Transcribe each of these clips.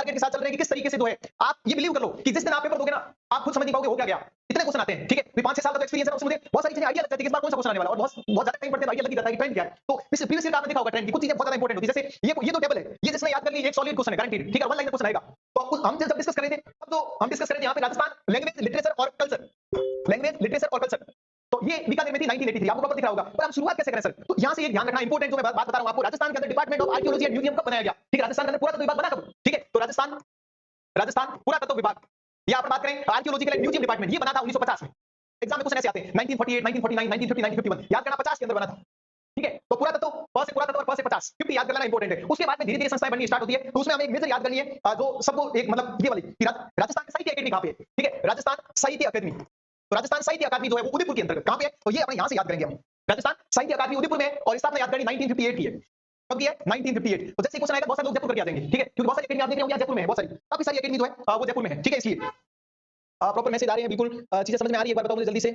Target के साथ चल रहे हैं कि किस तरीके से जो है आप ये बिलीव कर लो कि जिस दिन आप पेपर दोगे ना आप खुद समझ नहीं पाओगे हो क्या गया। इतने क्वेश्चन आते हैं, ठीक है? 5-6 साल का तो एक्सपीरियंस है, उससे मुझे बहुत सारी चीजें आइडिया लग जाती है कि इस बार कौन सा क्वेश्चन आने वाला है, और बहुत बहुत ज्यादा टाइम पड़ता है, आइडिया लग ही जाता है कि ट्रेंड क्या है। तो इस प्रीवियस ईयर का आपने देखा होगा ट्रेंड की कुछ चीजें बहुत ज्यादा इंपॉर्टेंट होती है, जैसे ये तो टेबल है, ये जिसने याद कर लिया एक सॉलिड क्वेश्चन है गारंटीड, ठीक है? वन लाइन क्वेश्चन आएगा। तो हम जब डिस्कस कर रहे थे अब तो हम डिस्कस कर रहे थे यहाँ पे राजस्थान लैंग्वेज लिटरेचर और कल्चर, लैंग्वेज लिटरेचर और कल्चर। तो ये बीकानेर में थी 1983, आपको प्रॉपर दिख रहा होगा। और हम शुरुआत कैसे करें सर? तो यहाँ से एक ध्यान रखना इंपॉर्टेंट जो मैं बात बता रहा हूँ आपको, राजस्थान के अंदर department of archaeology and museum कब बनाया गया? ठीक है, राजस्थान के अंदर पुरातत्व विभाग बना कब? ठीक है, तो राजस्थान राजस्थान पुरातत्व विभाग, या अपन बात करें आर्कियोलॉजिकल एंड म्यूजियम डिपार्टमेंट, ये बना था 1950 में। एग्जाम में क्वेश्चन ऐसे आते हैं 1948, 1949, 1950, 1951, याद करना 50 के अंदर बना था। ठीक है, तो पुरातत्व प से पुरातत्व और प से 50 50 याद करना इंपॉर्टेंट है। उसके बाद में धीरे-धीरे संस्थाएं बननी स्टार्ट होती है, तो उसमें हमें एक मेजर याद करनी है जो सबको एक मतलब ये वाली कि राजस्थान साहित्य अकेडमी कहां पे है? ठीक है, राजस्थान साहित्य अकादमी। तो राजस्थान साहित्य अकादमी जो है वो उदयपुर के अंतर्गत कहां पे है? तो ये अपने यहां से याद करेंगे हम। राजस्थान साहित्य अकादमी उदयपुर में है और स्थापना याद करनी 1958 की है। कब की है? 1958। तो जैसे क्वेश्चन आएगा बहुत सारे लोग जयपुर करके आ जाएंगे, ठीक है? क्योंकि बहुत सारी अकेडमी आप देख रहे होंगे जयपुर में है, बहुत सारी काफी सारी अकेडमी जो है वो जयपुर में है, ठीक है? इसलिए प्रॉपर मैसेज आ रहे हैं, बिल्कुल चीजें समझ में आ रही है, एक बार बताओ मुझे जल्दी से।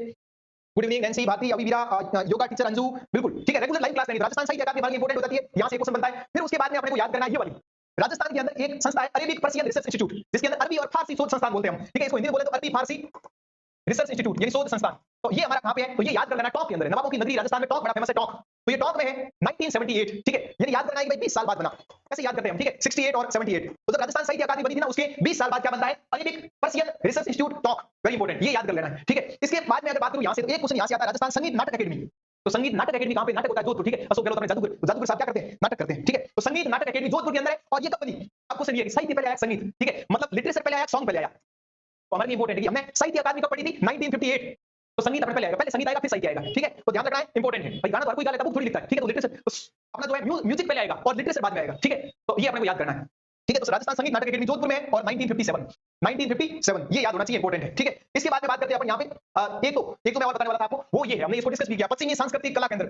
गुड इवनिंग नैंसी, भारती, अविवीरा, योगा टीचर अंजू, बिल्कुल ठीक है। रेगुलर लाइव क्लास लेंगे, राजस्थान साहित्य अकादमी बड़ी इंपॉर्टेंट हो जाती है, यहां से क्वेश्चन बनता है। फिर उसके बाद में अपने को याद करना है ये वाली, राजस्थान के अंदर एक संस्था है अरेबिक पर्शियन रिसर्च इंस्टीट्यूट, जिसके अंदर अरबी और फारसी शोध संस्थान बोलते हैं हम, ठीक है? इसको हिंदी में बोले तो अरबी फारसी रिसर्च इंस्टीट्यूट यानी शोध संस्थान। तो ये हमारा कहां पे है? तो ये याद कर लेना टॉक के अंदर है, नवाबों की नगरी राजस्थान में टॉक बड़ा फेमस है टॉक। तो ये टॉक में है 1978, ठीक है? यानी याद करना है कि भाई 20 साल बाद बना, कैसे याद करते हैं हम, ठीक है? 68 और 78। तो जब राजस्थान साहित्य अकादमी बनी थी ना उसके 20 साल बाद क्या बनता है? Arabic Persian research institute talk, very important, ये याद कर लेना है, ठीक है? इसके बाद में अगर बात करूं यहां से, तो एक क्वेश्चन यहां से आता है राजस्थान संगीत नाटक अकादमी। तो संगीत नाटक अकादमी कहां पे? नाटक होता है जोधपुर, ठीक है? अशोक गहलोत अपने जादूगर जादूगर साहब क्या करते हैं? नाटक करते हैं, ठीक है? तो संगीत नाटक अकादमी जोधपुर के अंदर है और ये कब बनी? अब क्वेश्चन ये है साहित्य पहले आया संगीत, ठीक है? मतलब लिटरेचर पहले आया सॉन्ग पहले आया? तो हमारे लिए इंपॉर्टेंट है कि हमने साहित्य अकादमी कब पढ़ी थी? 1958। तो संगीत अपने पहले आएगा, पहले संगीत आएगा फिर साहित्य आएगा, ठीक है? तो ध्यान रखना है, इंपॉर्टेंट है भाई। गाना तो हर कोई गा लेता है, बुक थोड़ी लिखता है, ठीक है? तो लिटरेचर अपना जो है म्यूजिक पहले आएगा और लिटरेचर बाद में आएगा, ठीक है? तो ये अपने को याद करना है, ठीक है? तो राजस्थान संगीत नाटक अकादमी जोधपुर में है और 1957 ये याद होना चाहिए, इंपॉर्टेंट है, ठीक है? इसके बाद में बात करते हैं अपन यहाँ पे एक तो मैं और बताने वाला था आपको, वो ये है, हमने इसको डिस्कस भी किया, पश्चिमी सांस्कृतिक कला केंद्र।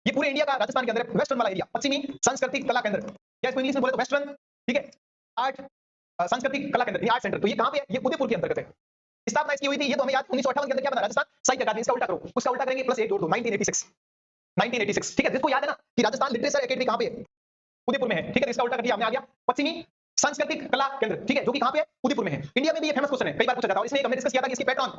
ये पूरे इंडिया का राजस्थान के अंदर वेस्टर्न वाला एरिया, पश्चिमी सांस्कृतिक कला केंद्र, या इसको इंग्लिश में बोले तो वेस्टर्न, ठीक है? आर्ट सांस्कृतिक कला केंद्र, आर्ट सेंटर। तो ये कहां पे है? ये उदयपुर के अंतर्गत है। स्थापना इसकी हुई थी, ये तो हमें याद 1958 के अंदर क्या बना? राजस्थान साहित्य अकादमी। इसका उल्टा करो, उसका उल्टा करेंगे प्लस 1 जोड़ दो, 1986, ठीक है? जिसको याद है ना कि राजस्थान लिटरेचर अकादमी कहां पे है? उदयपुर में है, ठीक है? इसका उल्टा कर दिया हमने, आ गया पश्चिमी सांस्कृतिक कला केंद्र, ठीक है? जो कि कहां पे है? उदयपुर में है। इंडिया में भी ये फेमस क्वेश्चन है, कई बार पूछा जाता है, और इसमें हमने डिस्कस किया था कि इसके पैट्रन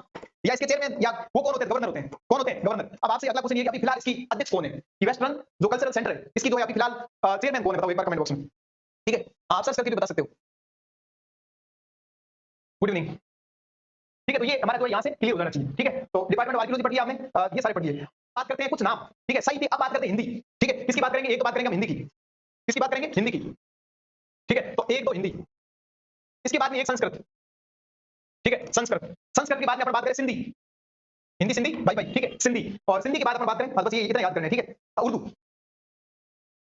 या इसके चेयरमैन या वो कौन होते हैं? गवर्नर होते हैं। कौन होते हैं? गवर्नर। अब आपसे अगला क्वेश्चन ये है कि अभी फिलहाल इसकी अध्यक्ष कौन है? कि वेस्टर्न जो कल्चरल सेंटर है इसकी जो है अभी फिलहाल चेयरमैन कौन है? बताओ एक बार कमेंट बॉक्स में, ठीक है? आप सर्च करके भी बता सकते हो। गुड इवनिंग, ठीक है? तो ये हमारा जो यहाँ से क्लियर हो जाना चाहिए, ठीक है? तो डिपार्टमेंट ऑफ आर्कियोलॉजी पढ़ी है आपने, ये सारे पढ़िए। बात करते हैं कुछ नाम, ठीक है? साहित्य, अब बात करते हैं हिंदी, ठीक है? इसकी बात करेंगे, एक तो बात करेंगे हम हिंदी की, किसकी बात करेंगे? हिंदी की, ठीक है? तो एक तो हिंदी, इसके बाद में एक संस्कृत, ठीक है? संस्कृत, संस्कृत के बाद में अपन बात करें सिंधी, हिंदी सिंधी बाई बाई, ठीक है? सिंधी, और सिंधी के बाद अपन बात करें, बस ये इतना याद करना है, ठीक है? उर्दू,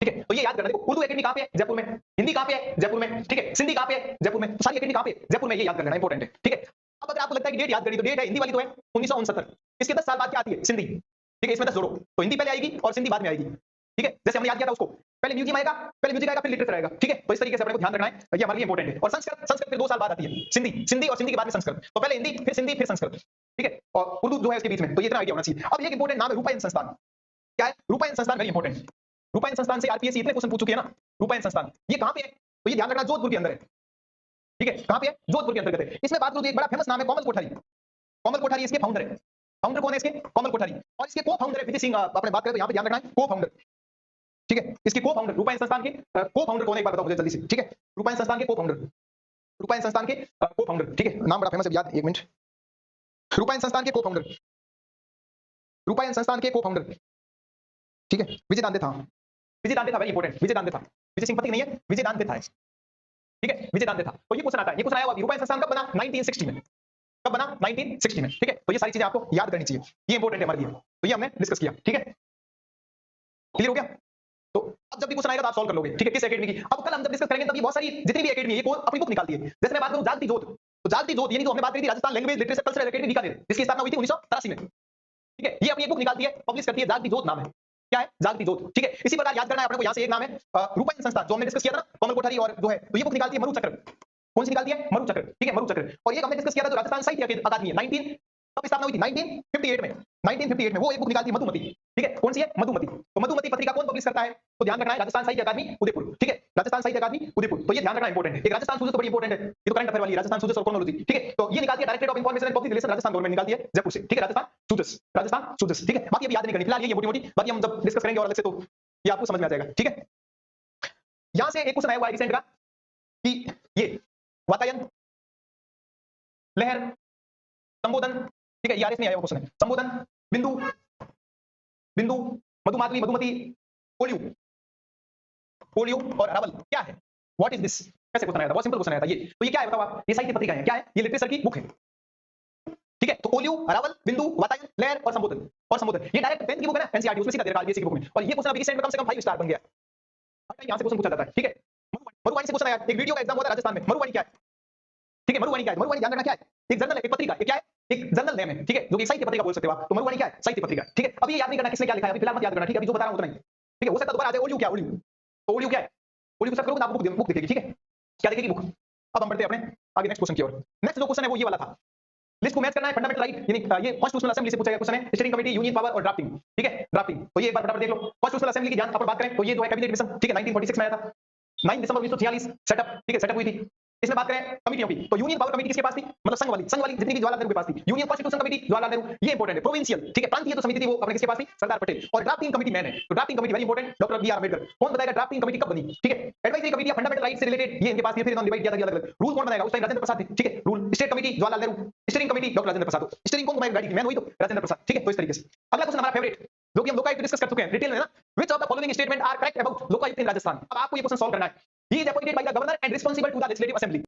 ठीक है? तो ये याद करना, देखो उर्दू अकेडमी कहां पे है? जयपुर में। हिंदी कहां पे है? जयपुर में, ठीक है? सिंधी कहां पे है? जयपुर में। तो सारी अकेडमी कहां पे है? जयपुर में, ये याद कर लेना इंपॉर्टेंट है, ठीक है? अब अगर आपको लगता है कि डेट याद करनी, तो डेट है हिंदी वाली तो है 1969, इसके 10 साल बाद क्या आती है? सिंधी, ठीक है? इसमें 10 जोड़ो, तो हिंदी पहले आएगी और सिंधी बाद में आएगी, ठीक है? जैसे हमने याद किया था उसको, पहले म्यूजियम आएगा, फिर लिटरेचर आएगा, ठीक है? तो इस तरीके से अपने को ध्यान रखना है, ये हमारे लिए इंपॉर्टेंट है। और संस्कृत, संस्कृत फिर 2 साल बाद आती है, सिंधी और सिंधी के बाद में संस्कृत। तो पहले हिंदी, फिर सिंधी, फिर संस्कृत, ठीक है? और उर्दू जो है इसके बीच में, तो ये इतना आइडिया होना चाहिए। अब एक इंपॉर्टेंट नाम है रूपायन संस्थान। क्या है? रूपायन संस्थान, वेरी इंपॉर्टेंट। रूपायन संस्थान से आरपीएससी इतने क्वेश्चन पूछ चुकी है ना। रूपायन संस्थान ये कहां पे है? तो ये ध्यान रखना जोधपुर के अंदर है, ठीक है? कहां पे है? जोधपुर के अंतर्गत है। इसमें बात करूं तो एक बड़ा फेमस नाम है कमल कोठारी। कमल कोठारी इसके फाउंडर है। फाउंडर कौन है इसके? कमल कोठारी। और इसके को फाउंडर है विजय सिंह। आपने बात करें तो यहां पे ध्यान रखना है को फाउंडर, ठीक है? इसके को फाउंडर रूपायन संस्थान के को फाउंडर कौन है, एक बार बताओ मुझे जल्दी से, ठीक है? रूपायन संस्थान के को फाउंडर, रूपायन संस्थान के को फाउंडर, ठीक है? नाम बड़ा फेमस है, याद, एक मिनट। रूपायन संस्थान के को फाउंडर, रूपायन संस्थान के को फाउंडर, ठीक है? विजय दांते था, विजय दांते था, वेरी इंपॉर्टेंट, विजय दांते था। विजय सिंह पति नहीं है, विजय दांते था, ठीक है? विजय दांते था। तो ये क्वेश्चन आता है, ये क्वेश्चन आया हुआ रूपायन संस्थान कब बना? 1960 में। कब बना? 1960 में, ठीक है? तो ये सारी चीजें आपको याद करनी चाहिए, ये इंपॉर्टेंट है हमारे लिए। तो ये हमने डिस्कस किया, ठीक है? क्लियर हो गया? तो अब जब भी क्वेश्चन आएगा तो आप सॉल्व कर लोगे, ठीक है? किस एकेडमी की? अब कल हम जब डिस्कस करेंगे तब ये बहुत सारी जितनी भी एकेडमी है ये अपनी बुक निकालती है। जैसे मैं बात करूं जागती जोत, तो जागती जोत यानी जो हमने बात करी थी Rajasthan language literature cultural academy Bikaner, जिसकी स्थापना हुई थी 1983 में, ठीक है? ये अपनी एक बुक निकालती है, पब्लिश करती है, जागती जोत नाम है। क्या है? जागती जोत, ठीक है? इसी प्रकार याद करना है अपने को, यहाँ से एक नाम है रूपायन संस्थान, जो हमने डिस्कस किया था ना, कमल कोठारी, और जो है तो ये बुक निकालती है मरु चक्र। कौन सी निकालती है? मरु चक्र, ठीक है? मरु चक्र। और ये हमने डिस्कस किया था जो राजस्थान साहित्य अकादमी है कब स्थापना हुई थी? 1958 में। 1958 में वो एक बुक निकालती है मधुमती, ठीक है? कौन सी है? मधुमती। तो मधुमती पत्रिका कौन पब्लिश करता है? तो ध्यान रखना है, राजस्थान साहित्य अकादमी उदयपुर, ठीक है? राजस्थान साहित्य अकादमी उदयपुर। तो ये ध्यान रखना इंपॉर्टेंट है। एक राजस्थान सूजस तो बड़ी इंपॉर्टेंट है, ये तो करंट अफेयर वाली है, राजस्थान सूजस और क्रोनोलॉजी, ठीक है? तो ये निकालती है directorate of information and public relation, Rajasthan government निकालती है जयपुर से, ठीक है? राजस्थान सूजस, राजस्थान सूजस, ठीक है? बाकी अभी याद नहीं करनी फिलहाल, ये मोटी-मोटी, बाकी हम जब डिस्कस करेंगे और अलग से तो ये आपको समझ में आ जाएगा, ठीक है? यहां से एक क्वेश्चन आया हुआ है रिसेंट का कि ये वातायन, लहर, संबोधन, ठीक है? ये आरएस में आया हुआ क्वेश्चन है। संबोधन, बिंदु, बिंदु, मधुमाधवी, मधुमती, पोलियो, पोलियो और अरावल क्या है? What is this? कैसे क्वेश्चन आया था? बहुत सिंपल क्वेश्चन आया था ये। तो ये क्या है बताओ आप? ये साहित्य पत्रिका है, क्या है? ये लिटरेचर की बुक है, ठीक है? तो पोलियो, अरावल, बिंदु, वातायन, लहर और संबोधन, और संबोधन ये डायरेक्ट 10th की बुक है ना, एनसीईआरटी, उसमें सीधा दे रखा है बेसिक बुक में। और ये क्वेश्चन अभी रिसेंट में कम से कम 5 स्टार बन गया। हर टाइम यहां से क्वेश्चन पूछा जाता है, ठीक है? मधुवाणी से क्वेश्चन आया, एक वीडियो का एग्जाम हुआ था राजस्थान में। मधुवाणी क्या है? ठीक है? मधुवाणी क्या है? मधुवाणी ध्यान रखना क्या है? एक जर्नल है, एक पत्रिका, एक क्या है? एक जर्नल नेम है, ठीक है? जो कि साहित्य पत्रिका बोल सकते हो आप। तो मधुवाणी क्या है? साहित्य पत्रिका, ठीक है? अभी ये याद नहीं करना किसने क्या लिखा है, अभी फिलहाल मत याद करना, ठीक है? अभी जो बता रहा हूं उतना ही, ठीक है? हो सकता है दोबारा आ जाए। ओलियो क्या? ओलियो, तो ओलियो क्या है? ओलियो को सर्च करोगे तो आपको बुक दिखेगी, ठीक है? क्या दिखेगी? बुक। अब हम बढ़ते हैं अपने आगे नेक्स्ट क्वेश्चन की ओर। नेक्स्ट जो क्वेश्चन है वो ये वाला था, लिस्ट को मैच करना है, फंडामेंटल राइट, यानी ये कॉन्स्टिट्यूशनल असेंबली से पूछा गया क्वेश्चन है, स्टीयरिंग कमेटी, यूनियन पावर और ड्राफ्टिंग, ठीक है? ड्राफ्टिंग, तो ये एक बार फटाफट देख लो। कॉन्स्टिट्यूशनल असेंबली की ध्यान अपन बात करें तो ये जो है कैबिनेट मिशन, ठीक है? 1946 में आया था, 9 दिसंबर 1946 सेटअप, ठीक है? सेटअप हुई थी। इसमें बात करें कमिटियों की, तो यूनियन पावर कमेटी किसके पास थी? मतलब संघ वाली जितनी भी जवाहरलाल नेहरू के पास थी। Union constitution committee Jawaharlal Nehru, ये इंपॉर्टेंट है। प्रोविंशियल, ठीक है? प्रांतीय जो समिति थी वो अपने किसके पास थी? सरदार पटेल। और ड्राफ्टिंग कमेटी मैन है, तो drafting committee very important, doctor B R Ambedkar. कौन बताएगा ड्राफ्टिंग कमेटी कब बनी? ठीक है? एडवाइजरी कमेटी फंडामेंटल राइट से रिलेटेड ये इनके पास थी, फिर इन्होंने डिवाइड किया था अलग अलग। रूल कौन बनाएगा? उस टाइम राजेंद्र प्रसाद थे, ठीक है? Rule state committee Jawaharlal Nehru, steering committee doctor Rajendra Prasad. Steering कौन बनाएगा? मैन वही तो, राजेंद्र प्रसाद, ठीक है? तो इस तरीके से अगला क्वेश्चन हमारा फेवरेट, जो कि हम लोकायुक्त डिस्कस कर चुके हैं डिटेल में ना, which of the following statement are correct about Lokayukta in Rajasthan. अब आपको ये क्वेश्चन सॉल्व करना है। He is appointed by the governor and responsible to the legislative assembly.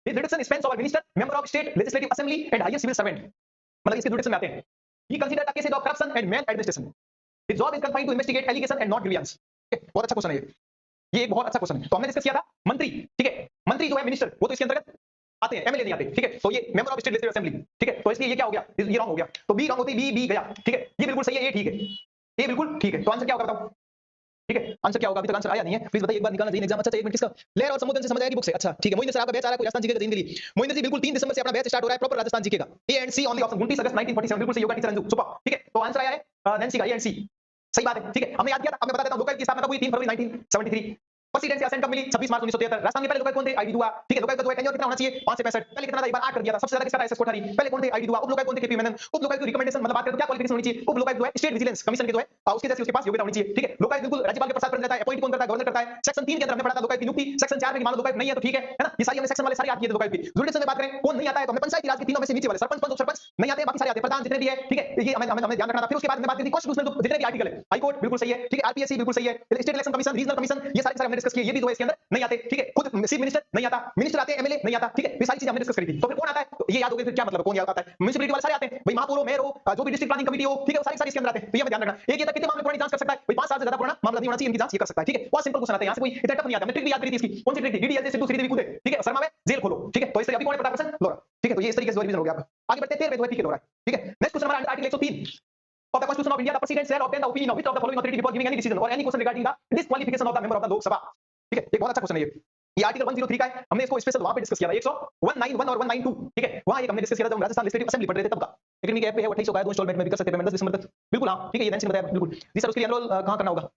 His jurisdiction spans over minister, member of state legislative assembly and highest civil servant. मतलब इसके जुडिक्शन में आते हैं। He considered the cases of corruption and maladministration. His job is confined to investigate allegation and not grievance. बहुत अच्छा question है ये एक बहुत अच्छा क्वेश्चन है। तो हमने डिस्कस किया था मंत्री, ठीक है? मंत्री जो है मिनिस्टर, वो तो इसके अंतर्गत आते हैं, एमएलए नहीं आते, ठीक है? तो ये member of state legislative assembly, ठीक है? तो इसलिए ये क्या हो गया? ये रॉन्ग हो गया। तो बी रॉन्ग होती है, बी गया, ठीक है? ये बिल्कुल सही है, ये ठीक है, ये बिल्कुल ठीक है। तो आंसर क्या होगा बताओ? ठीक है? आंसर क्या होगा? अभी तक आंसर आया नहीं है, प्लीज बताइए, एक बार निकालना चाहिए एग्जाम। अच्छा, एक मिनट, किसका? लहर और संबोधन से समझ आएगा की बुक से। अच्छा, ठीक है। मोहिंदर सर आपका बैच आ रहा है, कोई राजस्थान जीके का जैन दिल्ली। मोहिंदर जी बिल्कुल 3 दिसंबर से अपना बैच स्टार्ट हो रहा है, प्रॉपर राजस्थान जीके का। A and C only option 29 August 1947, बिल्कुल सही होगा टीचर अंजू, सुपर, ठीक है? तो आंसर आया है नैन्सी का, ए एंड सी, सही बात है, ठीक है? हमने याद किया था। अब मैं बता देता हूं लोकायुक्त की स्थापना कब हुई? 3 फरवरी 1973। प्रेसिडेंसी असेंट कब मिली? 26 मार्च 1973। राजस्थान के पहले लोकायुक्त कौन थे? आईडी दुआ, ठीक है? लोकायुक्त का जो है टेन्योर कितना होना चाहिए? 5 से 65। पहले कितना था? एक बार 8 कर दिया था। सबसे ज्यादा किसका था? एसएस कोठारी। पहले कौन थे? आईडी दुआ। उप लोकायुक्त कौन थे? केपी मेनन। उप लोकायुक्त की रिकमेंडेशन मतलब बात करें तो क्या क्वालिफिकेशन होनी चाहिए? उप लोकायुक्त जो है स्टेट विजिलेंस कमीशन के जो है उसके जैसे उसके पास योग्यता होनी चाहिए, ठीक है? लोकायुक्त बिल्कुल राज्यपाल के प्रसाद पर रहता है, अपॉइंट कौन करता है? गवर्नर करता है। सेक्शन 3 के अंदर हमने पढ़ा था लोकायुक्त की नियुक्ति। सेक्शन 4 में मान लो लोकायुक्त नहीं है तो ठीक है ना? ये सारी हमने सेक्शन वाले सारे याद किए थे लोकायुक्त की। जुडिशियल में बात करें कौन नहीं आता है तो हमने पंचायती राज के तीनों में से नीचे वाले सरपंच, पंच, उपसरपंच नहीं आते, बाकी सारे आते हैं, प्रधान जितने भी है, ठीक है? ये हमें ध्यान रखना था। फिर उसके बाद में बात करी कॉन्स्टिट्यूशनल जितने भी आर्टिकल है, हाई कोर्ट बिल्कुल सही है, ठीक है? आरपीएससी बिल्कुल सही है, state election commission, regional commission, ये सारे हमने डिस्कस किए, ये भी जो है इसके अंदर नहीं आते, ठीक है? खुद चीफ मिनिस्टर नहीं आता, मिनिस्टर आते हैं, एमएलए नहीं आता, ठीक है? ये सारी चीजें हमने डिस्कस करी थी। तो फिर कौन आता है? तो ये याद हो गया। फिर क्या मतलब है? कौन याद आता है? म्युनिसिपैलिटी वाले सारे आते हैं भाई, महापौर हो, मेयर हो, जो भी डिस्ट्रिक्ट प्लानिंग कमेटी हो, ठीक है? वो सारी इसके अंदर आते हैं। तो ये हमें ध्यान रखना। एक ये तक कितने मामले पुरानी जांच कर सकता है भाई? 5 साल से ज्यादा पुराना मामला नहीं होना चाहिए, इनकी जांच ये कर सकता है, ठीक है? बहुत सिंपल क्वेश्चन आते हैं, यहां से कोई इतना टफ नहीं आता। हमने ट्रिक भी याद करी थी इसकी। कौन सी ट्रिक थी? डीडीएल से सिद्धू श्रीदेवी कूदे, ठीक है? शर्मा में जेल खोलो, ठीक है? तो इससे अभी कौन है? प्रताप क्वेश्चन लोरा, ठीक है? तो ये इस तरीके से रिवीजन हो गया आपका। आगे बढ़ते हैं 13 में जो है ठीक है लोरा, ठीक है? नेक्स्ट क्वेश्चन हमारा article 103 of the Constitution of India, the President shall obtain the opinion of which of the following authority before giving any decision or any question regarding the disqualification of the member of the Lok Sabha, ठीक है? एक बहुत अच्छा question है ये article 103 का है। हमने इसको स्पेशल वहां पे डिस्कस किया था 191 और 192, ठीक है? वहां एक हमने डिस्कस किया था जब राजस्थान लेजिस्लेटिव असेंबली पढ़ रहे थे तब का। एकेडमी के ऐप पे है, 2800 का है, 2 इंस्टॉलमेंट में भी कर सकते हैं पेमेंट 10 दिसंबर तक, बिल्कुल। हां, ठीक है? ये नैन्सी ने बताया बिल्कुल जी सर। उसके लिए एनरोल कहां करना होगा?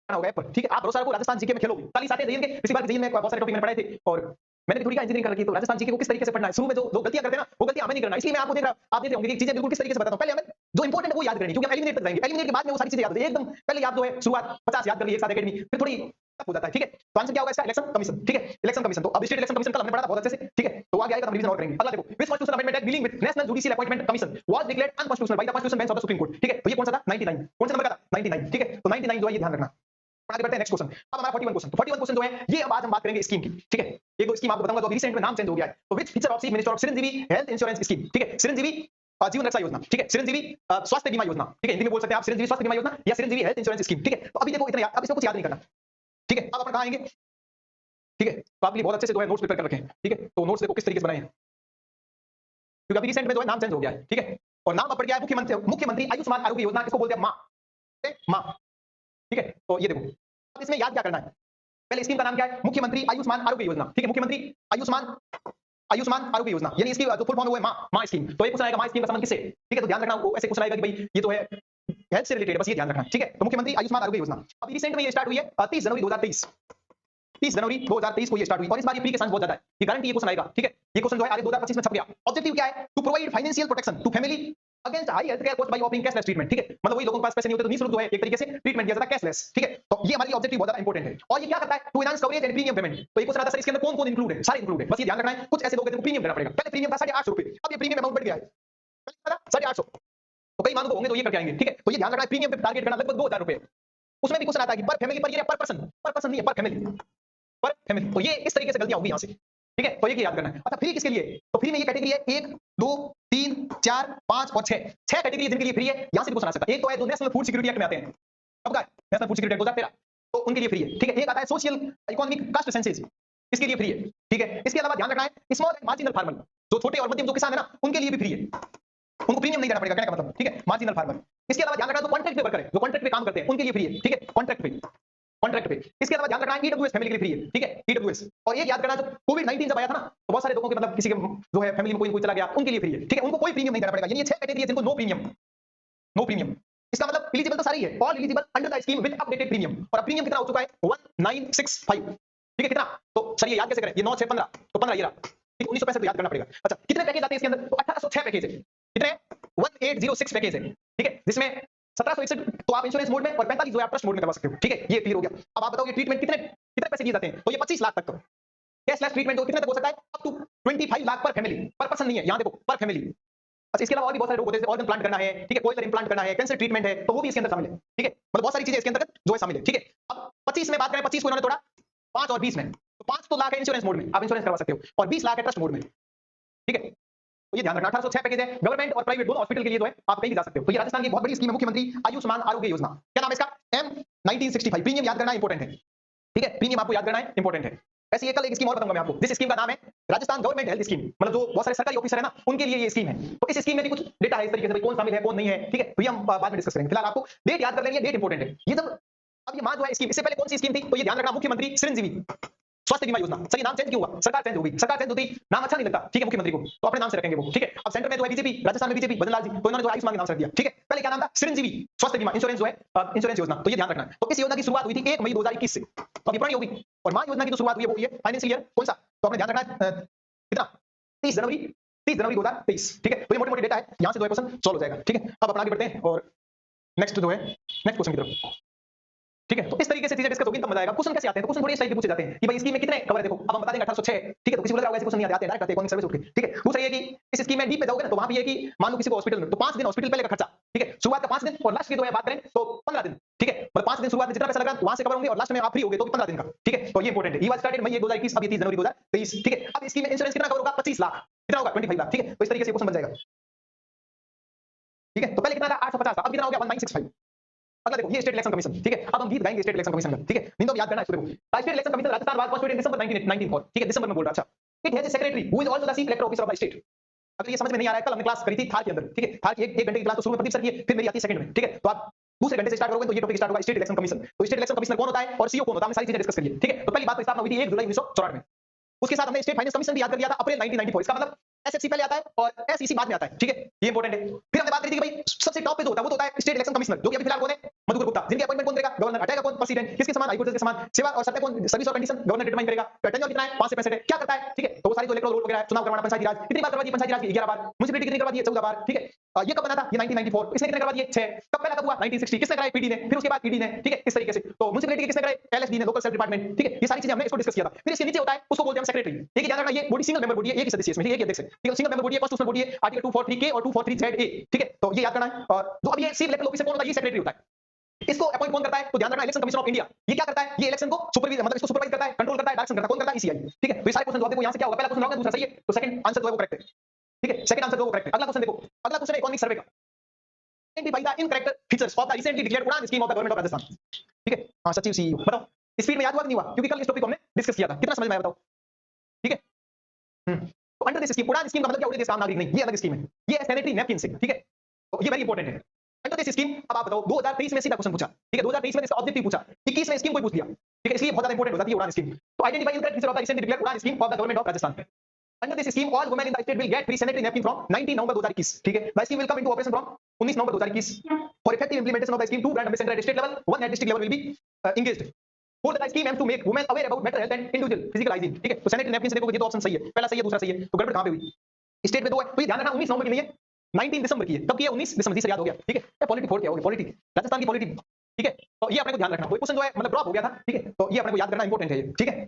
ऐप पर, ठीक है? आप भरोसा रखो, राजस्थान जीके में खेलोगे, 40 आते हैं के। पिछली बार जीके में बहुत सारे टॉपिक मैंने पढ़ाए थे और मैंने भी थोड़ी इंजीनियरिंग कर रखी है, तो राजस्थान जीके को किस तरीके से पढ़ना है, शुरू में जो गलतियां करते हैं ना, वो गलतियां हमें नहीं करना। इसलिए मैं आपको देख रहा आप देख रहे होंगे कि चीजें बिल्कुल किस तरीके से बताता हूं। पहले हमें जो इंपॉर्टेंट है वो याद करनी, क्योंकि हम एलिमिनेट तक जाएंगे। एलिमिनेट के बाद में वो सारी चीजें याद होती है एकदम। पहले आप जो है शुरुआत 50 याद कर लिए एक साथ एकेडमी, फिर थोड़ी टफ हो जाता है, ठीक है? तो आंसर क्या होगा इसका? इलेक्शन कमीशन, ठीक है? Election commission. तो अब स्टेट इलेक्शन कमीशन कल हमने पढ़ा था बहुत अच्छे से, ठीक है? तो आगे आएगा, हम रिवीजन और करेंगे। अगला देखो, which constitutional amendment act dealing with national judicial appointment commission was declared unconstitutional by the constitution bench of the supreme court, ठीक है? तो ये कौन सा था? 99। कौन सा नंबर का था? 99, ठीक है? तो 99 जो है ये ध्यान रखना। आगे बढ़ते हैं नेक्स्ट क्वेश्चन। अब हमारा 41 क्वेश्चन। तो 41 क्वेश्चन जो है ये अब आज हम बात करेंगे स्कीम की, ठीक है? एक दो स्कीम आपको बताऊंगा जो रिसेंट में नाम चेंज हो गया है। तो which feature of chief minister of Chiranjeevi health insurance scheme, ठीक है? चिरंजीवी जीवन रक्षा योजना, ठीक है? चिरंजीवी स्वास्थ्य बीमा योजना, ठीक है? हिंदी में बोल सकते हैं आप चिरंजीवी स्वास्थ्य बीमा योजना या चिरंजीवी हेल्थ इंश्योरेंस स्कीम, ठीक है? तो अभी देखो इतना अब इसको कुछ याद नहीं करना, ठीक है? अब अपन कहां आएंगे, ठीक है? तो आपके लिए बहुत अच्छे से जो है नोट्स प्रिपेयर कर रखे हैं, ठीक है? तो नोट्स देखो किस तरीके से बनाए हैं, क्योंकि अभी रिसेंट में जो है नाम चेंज हो गया है, ठीक है? और नाम अब पड़ गया है मुख्यमंत्री आयुष्मान आरोग्य योजना, इसको बोलते हैं मां, ठीक है? तो ये देखो, अब इसमें याद क्या करना है? पहले स्कीम का नाम क्या है? मुख्यमंत्री आयुष्मान आरोग्य योजना, ठीक है? मुख्यमंत्री आयुष्मान आयुष्मान आरोग्य योजना, यानी इसकी जो फुल फॉर्म है वो है माँ स्कीम। तो ये क्वेश्चन आएगा माँ स्कीम का संबंध किससे, ठीक है, तो ध्यान रखना आपको, ऐसे क्वेश्चन आएगा कि भाई ये तो है हेल्थ से रिलेटेड, बस ये ध्यान रखना, ठीक है। तो मुख्यमंत्री आयुष्मान आरोग्य योजना अभी रिसेंट में ये स्टार्ट हुई है 30 जनवरी 2023, 30 जनवरी 2023 को ये स्टार्ट हुई, और इस बार ये प्री के साथ बहुत ज्यादा है, ये गारंटी ये क्वेश्चन आएगा, ठीक है। ये क्वेश्चन जो है आगे 2025 में छप गया। ऑब्जेक्टिव क्या है, to provide financial protection to family against high health care cost by offering cashless treatment, ठीक है, मतलब वही लोगों के पास पैसे नहीं होते तो निःशुल्क जो है एक तरीके से ट्रीटमेंट दिया जाता है कैशलेस, ठीक है। तो ये हमारे लिए ऑब्जेक्टिव बहुत ज्यादा इंपॉर्टेंट है। और ये क्या करता है, to enhance coverage and premium payment. तो ये क्वेश्चन आता है सर इसके अंदर कौन कौन इंक्लूड है, सारे इंक्लूड है, बस ये ध्यान रखना है। कुछ ऐसे लोग हैं जिनको प्रीमियम देना पड़ेगा, पहले प्रीमियम था 850 रुपए, अब ये प्रीमियम अमाउंट बढ़ गया है, पहले था 850, तो कई मानू होंगे तो ये करके आएंगे, ठीक है। तो ये ध्यान रखना है, प्रीमियम पे टारगेट करना लगभग 2000 रुपए। उसमें भी क्वेश्चन आता है कि पर फैमिली, पर ये पर पर्सन नहीं है, पर फैमिली, तो ये इस तरीके से गलतियां होगी यहां से, ठीक है। तो ये याद करना है। अच्छा फ्री किसके लिए, तो फ्री में ये कैटेगरी है 1 2 3 4 5 और 6 कैटेगरी जिनके लिए फ्री है, यहां से भी क्वेश्चन आ सकता है। एक तो है जो नेशनल फूड सिक्योरिटी एक्ट में आते हैं, कब का नेशनल फूड सिक्योरिटी एक्ट 2013, तो उनके लिए फ्री है, ठीक है। एक आता है सोशल इकोनॉमिक कास्ट सेंसस, इसके लिए फ्री है, ठीक है। इसके अलावा ध्यान रखना है स्मॉल एंड मार्जिनल फार्मर, जो छोटे और मध्यम जो किसान है ना, उनके लिए भी फ्री है, उनको प्रीमियम नहीं देना पड़ेगा, कहने का मतलब, ठीक है, मार्जिनल फार्मर। इसके अलावा ध्यान रखना जो कॉन्ट्रैक्ट पे वर्कर है, जो कॉन्ट्रैक्ट पे काम करते हैं, उनके लिए फ्री है, ठीक है, कॉन्ट्रैक्ट पे। इसके अलावा ध्यान रखना है ईडब्ल्यूएस फैमिली के लिए फ्री है, ठीक है, ईडब्ल्यूएस। और एक याद करना, जब कोविड-19 जब आया था ना, तो बहुत सारे लोगों के मतलब किसी के जो है फैमिली में कोई चला गया, उनके लिए फ्री है, ठीक है, उनको कोई प्रीमियम नहीं देना पड़ेगा। यानी ये 6 कैटेगरी है जिनको नो प्रीमियम। इसका मतलब एलिजिबल तो सारी है, all eligible under the scheme with updated premium. और अब प्रीमियम कितना हो चुका है 1965, ठीक है, कितना, तो सर ये याद कैसे करें, ये 9 6 15, तो 15 ये रहा, ठीक, 1965 तो याद करना पड़ेगा। अच्छा कितने पैकेज आते हैं इसके अंदर, तो 1806 पैकेज है, कितने 1806 पैकेज है, ठीक है, जिसमें 1761 तो आप इंश्योरेंस मोड में और 45 जो है आप ट्रस्ट मोड में करवा सकते हो, ठीक है, ये क्लियर हो गया। अब आप बताओ ये ट्रीटमेंट कितने पैसे दिए जाते हैं, तो ये 25 लाख तक का कैशलेस ट्रीटमेंट, तो कितने तक हो सकता है, अप टू 25 लाख पर फैमिली, पर पर्सन नहीं है, यहां देखो पर फैमिली। अच्छा इसके अलावा और भी बहुत सारे रोग होते हैं, ऑर्गन प्लांट करना है, ठीक है, कोई इम्प्लांट करना है, कैंसर ट्रीटमेंट है, तो वो भी इसके अंदर शामिल है, ठीक है, मतलब बहुत सारी चीजें इसके अंदर जो है शामिल है, ठीक है। अब 25 में बात करें, 25 को इन्होंने तोड़ा 5 और 20 में, तो 5 तो लाख है इंश्योरेंस मोड में, आप इंश्योरेंस करवा सकते हो, और 20 लाख है ट्रस्ट मोड में, ठीक है। तो ये ध्यान रखना, 1806 पैकेज है, गवर्नमेंट और प्राइवेट दोनों हॉस्पिटल के लिए जो है आप कहीं भी जा सकते हो। तो ये राजस्थान की बहुत बड़ी स्कीम है, मुख्यमंत्री आयुष्मान आरोग्य योजना, क्या नाम है इसका, M1965। प्रीमियम याद करना इंपॉर्टेंट है, ठीक है, प्रीमियम आपको याद करना है इंपॉर्टेंट है। ऐसी कल एक स्कीम और बताऊंगा मैं आपको, जिस स्कीम का नाम है राजस्थान गवर्नमेंट हेल्थ स्कीम, मतलब जो बहुत सारे सरकारी ऑफिसर है ना, उनके लिए ये स्कीम है। तो इस स्कीम में भी कुछ डेटा है इस तरीके से, कौन शामिल है कौन नहीं है, ठीक है, तो ये हम बाद में डिस्कस करेंगे। फिलहाल आपको डेट याद कर लेनी है, डेट इंपॉर्टेंट है। ये जब अब ये मां जो है स्कीम, इससे पहले कौन सी स्कीम थी, तो ये ध्यान रखना, मुख्यमंत्री चिरंजीवी स्वास्थ्य बीमा योजना। सर ये नाम चेंज क्यों हुआ, सरकार चेंज हो गई, सरकार चेंज होती नाम अच्छा नहीं लगता, ठीक है, मुख्यमंत्री को तो अपने नाम से रखेंगे वो, ठीक है। अब सेंटर में जो है बीजेपी, राजस्थान में बीजेपी बदनलाल जी, तो इन्होंने जो आयुष्मान के नाम से रख दिया, ठीक है। पहले क्या नाम था, चिरंजीवी स्वास्थ्य बीमा इंश्योरेंस जो है इंश्योरेंस योजना, तो ये ध्यान रखना। तो इस योजना की शुरुआत हुई थी 1 मई 2021 से, तो अभी पुरानी होगी। और मां योजना की जो शुरुआत हुई है वो ये फाइनेंशियल ईयर कौन सा, तो आपने ध्यान रखना है कितना, 30 जनवरी 2023, ठीक है। तो ये मोटे-मोटे डेटा है, यहां से जो है क्वेश्चन सॉल्व हो जाएगा, ठीक है। अब अपन आगे बढ़ते हैं और नेक्स्ट जो है नेक्स्ट क्वेश्चन की तरफ, ठीक है। तो इस तरीके से चीजें डिस्कस होगी तब मजा आएगा। क्वेश्चन कैसे आते हैं, तो क्वेश्चन थोड़ी इस टाइप के पूछे जाते हैं कि भाई स्कीम में कितने कवर है, देखो अब हम बता देंगे 1806, ठीक है। तो किसी को लग रहा होगा ऐसे क्वेश्चन नहीं आते, डायरेक्ट आते हैं इकोनॉमिक सर्विस उठ के, ठीक है। दूसरा ये कि इस स्कीम में डीप पे जाओगे ना, तो वहां पे ये कि मान लो किसी को हॉस्पिटल में, तो 5 दिन हॉस्पिटल पहले का खर्चा, ठीक है, शुरुआत का 5 दिन और लास्ट की जो है बात करें तो 15 दिन, ठीक है। मतलब 5 दिन शुरुआत में जितना पैसा लगा वहां से कवर होंगे और लास्ट में आप फ्री होगे तो 15 दिन का, ठीक है। तो ये इंपॉर्टेंट है। ये वाज स्टार्टेड मई 2021, अब ये 30 जनवरी 2023, ठीक है। अब स्कीम में इंश्योरेंस कितना कवर होगा, 25 लाख, कितना होगा 25 लाख, ठीक है। तो इस तरीके से क्वेश्चन बन जाएगा, ठीक है। तो पहले कितना था 850 था, अब कितना हो गया 1965। अगला देखो ये स्टेट इलेक्शन कमीशन, ठीक है। अब हम गीत गाएंगे स्टेट इलेक्शन कमीशन का, ठीक है। निंदो याद करना है इसको, देखो state election commission Rajasthan was constituted in December 1994, ठीक है, दिसंबर में बोल रहा। अच्छा it has a secretary who is also the chief elector officer of the state. अगर ये समझ में नहीं आ रहा है, कल हमने क्लास करी थी थार के अंदर, ठीक है। थार की 1 घंटे की क्लास तो शुरू में प्रदीप सर की है, फिर मेरी आती है सेकंड में, ठीक है। तो आप दूसरे घंटे से स्टार्ट करोगे तो ये टॉपिक स्टार्ट होगा स्टेट इलेक्शन कमीशन। तो स्टेट इलेक्शन कमिश्नर कौन होता है और सीईओ कौन होता है, हमने सारी चीजें डिस्कस करी है, ठीक है। तो पहली बात तो स्थापना हुई थी 1 जुलाई 1964 में। उसके साथ हमने स्टेट फाइनेंस कमीशन भी याद कर लिया था अप्रैल 1994। इसका मतलब एसएफसी पहले आता है और एसईसी बाद में आता है, ठीक है, ये इंपॉर्टेंट है। फिर हमने बात करी थी कि भाई सबसे टॉप पे जो होता है वो तो होता है स्टेट इलेक्शन कमिश्नर, जो कि अभी फिलहाल कौन है, मधुकर गुप्ता। जिनके अपॉइंटमेंट कौन करेगा, गवर्नर। हटाएगा कौन, प्रेसिडेंट। किसके समान, हाईकोर्ट के समान। सेवा और सत्ता कौन, सर्विस और कंडीशन गवर्नर डिटरमाइन करेगा। टेन्योर कितना है, 5 से 65 है। क्या करता है, ठीक है। तो वो सारी जो इलेक्टोरल रोल वगैरह, चुनाव करवाना, पंचायती राज कितनी बार करवा दी, पंचायती राज 11 बार, म्युनिसिपैलिटी कितनी करवा दी, 14 बार, ठीक है। ये कब बना था, ये 1994। इसने कितने करवा दिए, 6। कब पहला कब हुआ, 1960। किसने कराया, पीडी ने। फिर उसके बाद ईडी ने, ठीक है, इस तरीके से। तो म्युनिसिपैलिटी किसने कराए, एलएसडी ने, लोकल सेल्फ डिपार्टमेंट, ठीक है। ये सारी चीजें हमने इसको डिस्कस किया था। फिर इसके नीचे होता है, उसको बोलते हैं हम सेक्रेटरी। ठीक है, ध्यान रखना ये बॉडी सिंगल मेंबर बॉडी है, एक ही सदस्य इसमें, एक ही अध्यक्ष है, ठीक है। सिंगल मेंबर बॉडी है, कॉन्स्टिट्यूशनल बॉडी है, आर्टिकल 243 के और 243 जेड ए, ठीक है। तो ये याद करना है। और जो अब ये चीफ इलेक्टोरल ऑफिसर कौन होता है, ये सेक्रेटरी होता है। इसको अपॉइंट कौन करता है, तो ध्यान रखना इलेक्शन कमीशन ऑफ इंडिया। ये क्या करता है, ये इलेक्शन को सुपरवाइज, मतलब इसको सुपरवाइज करता है, कंट्रोल करता है, डायरेक्शन करता है। कौन करता है, ईसीआई, ठीक है। तो ये सारे क्वेश्चन जो देखो यहां से क्या होगा, पहला क्वेश्चन रॉन्ग है, दूसरा सही है, तो सेकंड आंसर जो है वो करेक्ट है, ठीक है। सेकंड आंसर जो है वो करेक्ट है। अगला क्वेश्चन देखो, अगला क्वेश्चन है इकोनॉमिक सर्वे का। Identify the incorrect features of the recently declared Udaan scheme of the government of Rajasthan, ठीक है। हां सचिव सीईओ, बताओ स्पीड में याद हुआ कि नहीं हुआ, क्योंकि कल इस टॉपिक को हमने डिस्कस किया था। कितना समझ में आया बताओ, ठीक है। तो अंडर दिस स्कीम, उड़ान स्कीम का मतलब क्या होता है, देश का आम नागरिक नहीं, ये अलग स्कीम है, ये सैनिटरी नैपकिन से, ठीक है। तो ये वेरी इंपॉर्टेंट है। अंडर दिस स्कीम, अब आप बताओ 2023 में सीधा क्वेश्चन पूछा, ठीक है। 2023 में इसका ऑब्जेक्टिव पूछा, 21 में स्कीम कोई पूछ लिया, ठीक है। इसलिए बहुत ज्यादा इंपॉर्टेंट हो जाती है उड़ान स्कीम। तो identify incorrect feature of the recently declared Udaan scheme of the government of Rajasthan. Under this scheme, all women in the state will get free sanitary napkin from 19 November 2021. ठीक है? The scheme will come into operation from 19 November 2021. For effective implementation of the scheme, 2 brand ambassadors at state level, 1 at district level will be engaged. Fourth, the scheme aims to make women aware about mental health and individual physical hygiene. ठीक है? तो sanitary napkin से देखो ये तो option सही है. पहला सही है, दूसरा सही है. तो गड़बड़ कहां पे हुई? स्टेट में दो है. तो ये ध्यान रखना 19 नवंबर की नहीं है. 19 दिसंबर की है. कब की है? 19 दिसंबर से याद हो गया. ठीक है? ये पॉलिटी फोड़ क्या होगी? पॉलिटी. राजस्थान की पॉलिटी. ठीक है? तो ये अपने को ध्यान रखना. कोई क्वेश्चन जो है मतलब ड्रॉप हो गया था. ठीक है? तो ये अपने को याद करना इंपॉर्टेंट है ये. ठीक है?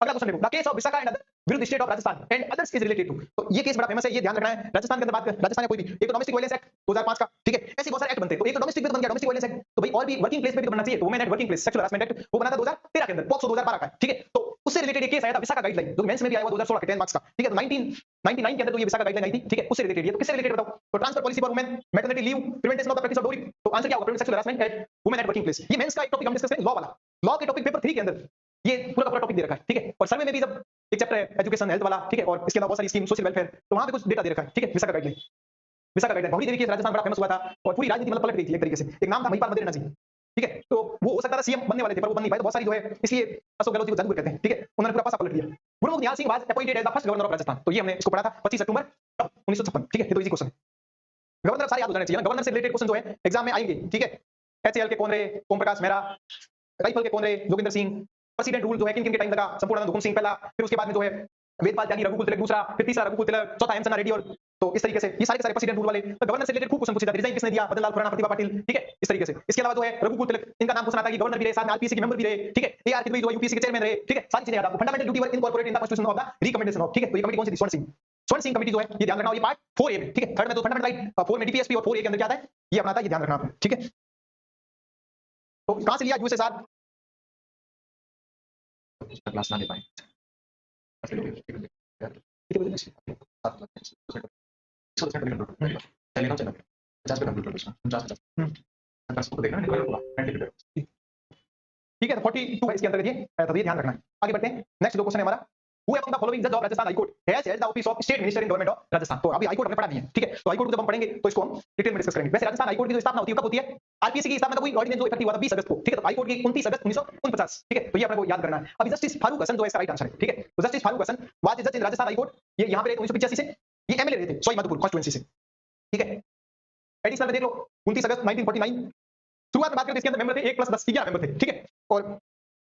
अगला क्वेश्चन देखो. The case of Vishakha and other विरुद्ध state of Rajasthan and others is related to. तो ये केस बड़ा फेमस है, ये ध्यान रखना है. राजस्थान के अंदर बात कर, राजस्थान या कोई भी, एक तो डोमेस्टिक वायलेंस एक्ट 2005 का. ठीक है? ऐसे बहुत सारे एक्ट बनते हैं. तो एक तो डोमेस्टिक पे तो बन गया डोमेस्टिक वायलेंस एक्ट. तो भाई और भी वर्किंग प्लेस पे भी तो बनना चाहिए. तो women at working place sexual harassment act वो बना था 2013 के अंदर. पॉक्सो 2012 का है. ठीक है? तो उससे रिलेटेड ये केस आया था विशाखा गाइडलाइन, जो मेंस में भी आया हुआ 2016 के 10 मार्क्स का. ठीक है? तो 1999 के अंदर तो ये विशाखा गाइडलाइन आई थी. ठीक है? उससे रिलेटेड. ये तो किससे रिलेटेड बताओ? तो transfer policy for women, maternity leave, prevention of the practice of डोरी. तो आंसर क्या होगा? Prevent sexual harassment eight women at working place. ये मेंस का एक टॉपिक हम डिस्कस करेंगे, लॉ वाला. लॉ के टॉपिक पेपर 3 के अंदर ये पूरा का पूरा टॉपिक दे रखा है. ठीक है? और सर्वे में भी जब एक चैप्टर है एजुकेशन हेल्थ वाला. ठीक है? और इसके अलावा बहुत सारी स्कीम सोशल वेलफेयर, तो वहां पे कुछ डेटा दे रखा है. ठीक है? विशाखा गाइडलाइन. विशाखा गाइडलाइन बहुत देवी के राजस्थान बड़ा फेमस हुआ था और पूरी राजनीति मतलब पलट गई थी एक तरीके से. एक नाम था महिपाल मदेरणा जी. ठीक है? तो वो हो सकता था सीएम बनने वाले थे पर वो बन नहीं पाए. तो बहुत सारी जो है इसलिए अशोक गहलोत जी को जादूगर कहते हैं. ठीक है? उन्होंने पूरा पासा पलट दिया. Gurumukh Nihal Singh was appointed as the first governor of Rajasthan. तो ये हमने इसको पढ़ा था 25 अक्टूबर 1956. ठीक है? ये तो इजी क्वेश्चन है. गवर्नर सारे याद हो जाने चाहिए ना. गवर्नर से रिलेटेड क्वेश्चन जो है एग्जाम में आएंगे. ठीक है? एचएएल के कौन रहे? ओम प्रकाश मेहरा. राइफल के कौन रहे? जोगिंदर सिंह. प्रेसिडेंट रूल जो है किन किन के टाइम लगा? संपूर्णानंद हुकुम सिंह पहला. फिर उसके बाद में जो है वेदपाल त्यागी रघुकुल तिलक दूसरा. फिर तीसरा रघुकुल तिलक, चौथा हेमचंद्र रेड्डी. और तो इस तरीके से ये सारे के सारे प्रेसिडेंट रूल वाले. तो गवर्नर से रिलेटेड खूब क्वेश्चन पूछे जाते हैं. रिजाइन किसने दिया? बदनलाल खुराना, प्रतिभा पाटिल. ठीक है? इस तरीके से. इसके अलावा जो है रघुकुल तिलक, इनका नाम पूछना था कि गवर्नर भी रहे, साथ में आरपीसी के मेंबर भी रहे. ठीक है? एआर किदवई जो यूपीएससी के चेयरमैन रहे. ठीक है? सारी चीजें याद आपको. Fundamental duty were incorporated in the constitution of the recommendation of. ठीक है? तो ये कमेटी कौन सी थी? स्वर्ण सिंह. स्वर्ण सिंह कमेटी जो है ये ध्यान रखना. ये पार्ट 4A में. ठीक है? थर्ड में तो फंडामेंटल राइट, 4 में डीपीएसपी और 4A के अंदर क्या आता है ये अपना आता है. ये ध्यान रखना आपने. ठीक है? तो कहां से लिया? यूएसएसआर. क्लास ना ले पाए ठीक है? तो 42 है इसके अंदर. ये तो ये ध्यान रखना है. आगे बढ़ते हैं. नेक्स्ट जो क्वेश्चन है हमारा, Who among the following judge of Rajasthan High Court has held the office of State Minister in Government of Rajasthan. तो अभी हाई कोर्ट हमने पढ़ा नहीं है. ठीक है? तो हाई कोर्ट को जब हम पढ़ेंगे तो इसको हम डिटेल में डिस्कस करेंगे. वैसे राजस्थान हाई कोर्ट की जो स्थापना होती है कब होती है? आरपीसी की स्थापना कब हुई? ऑर्डिनेंस जो इफेक्टिव हुआ था 20 अगस्त को. ठीक है? तो हाई कोर्ट की 29 अगस्त 1949. ठीक है? तो ये अपने को याद करना है. अभी जस्टिस फारूक हसन जो है इसका राइट आंसर है. ठीक है? तो जस्टिस फारूक हसन वाज जज इन राजस्थान हाई कोर्ट. ये यहां पे 1985 से ये एमएलए रहे थे सोई मधुपुर कॉन्स्टिट्यूएंसी से. ठीक है? एडिशनल में देख लो 29 अगस्त 1949. शुरुआत में बात करें तो इसके अंदर मेंबर थे 1 + 10 11 मेंबर थे. ठीक है? और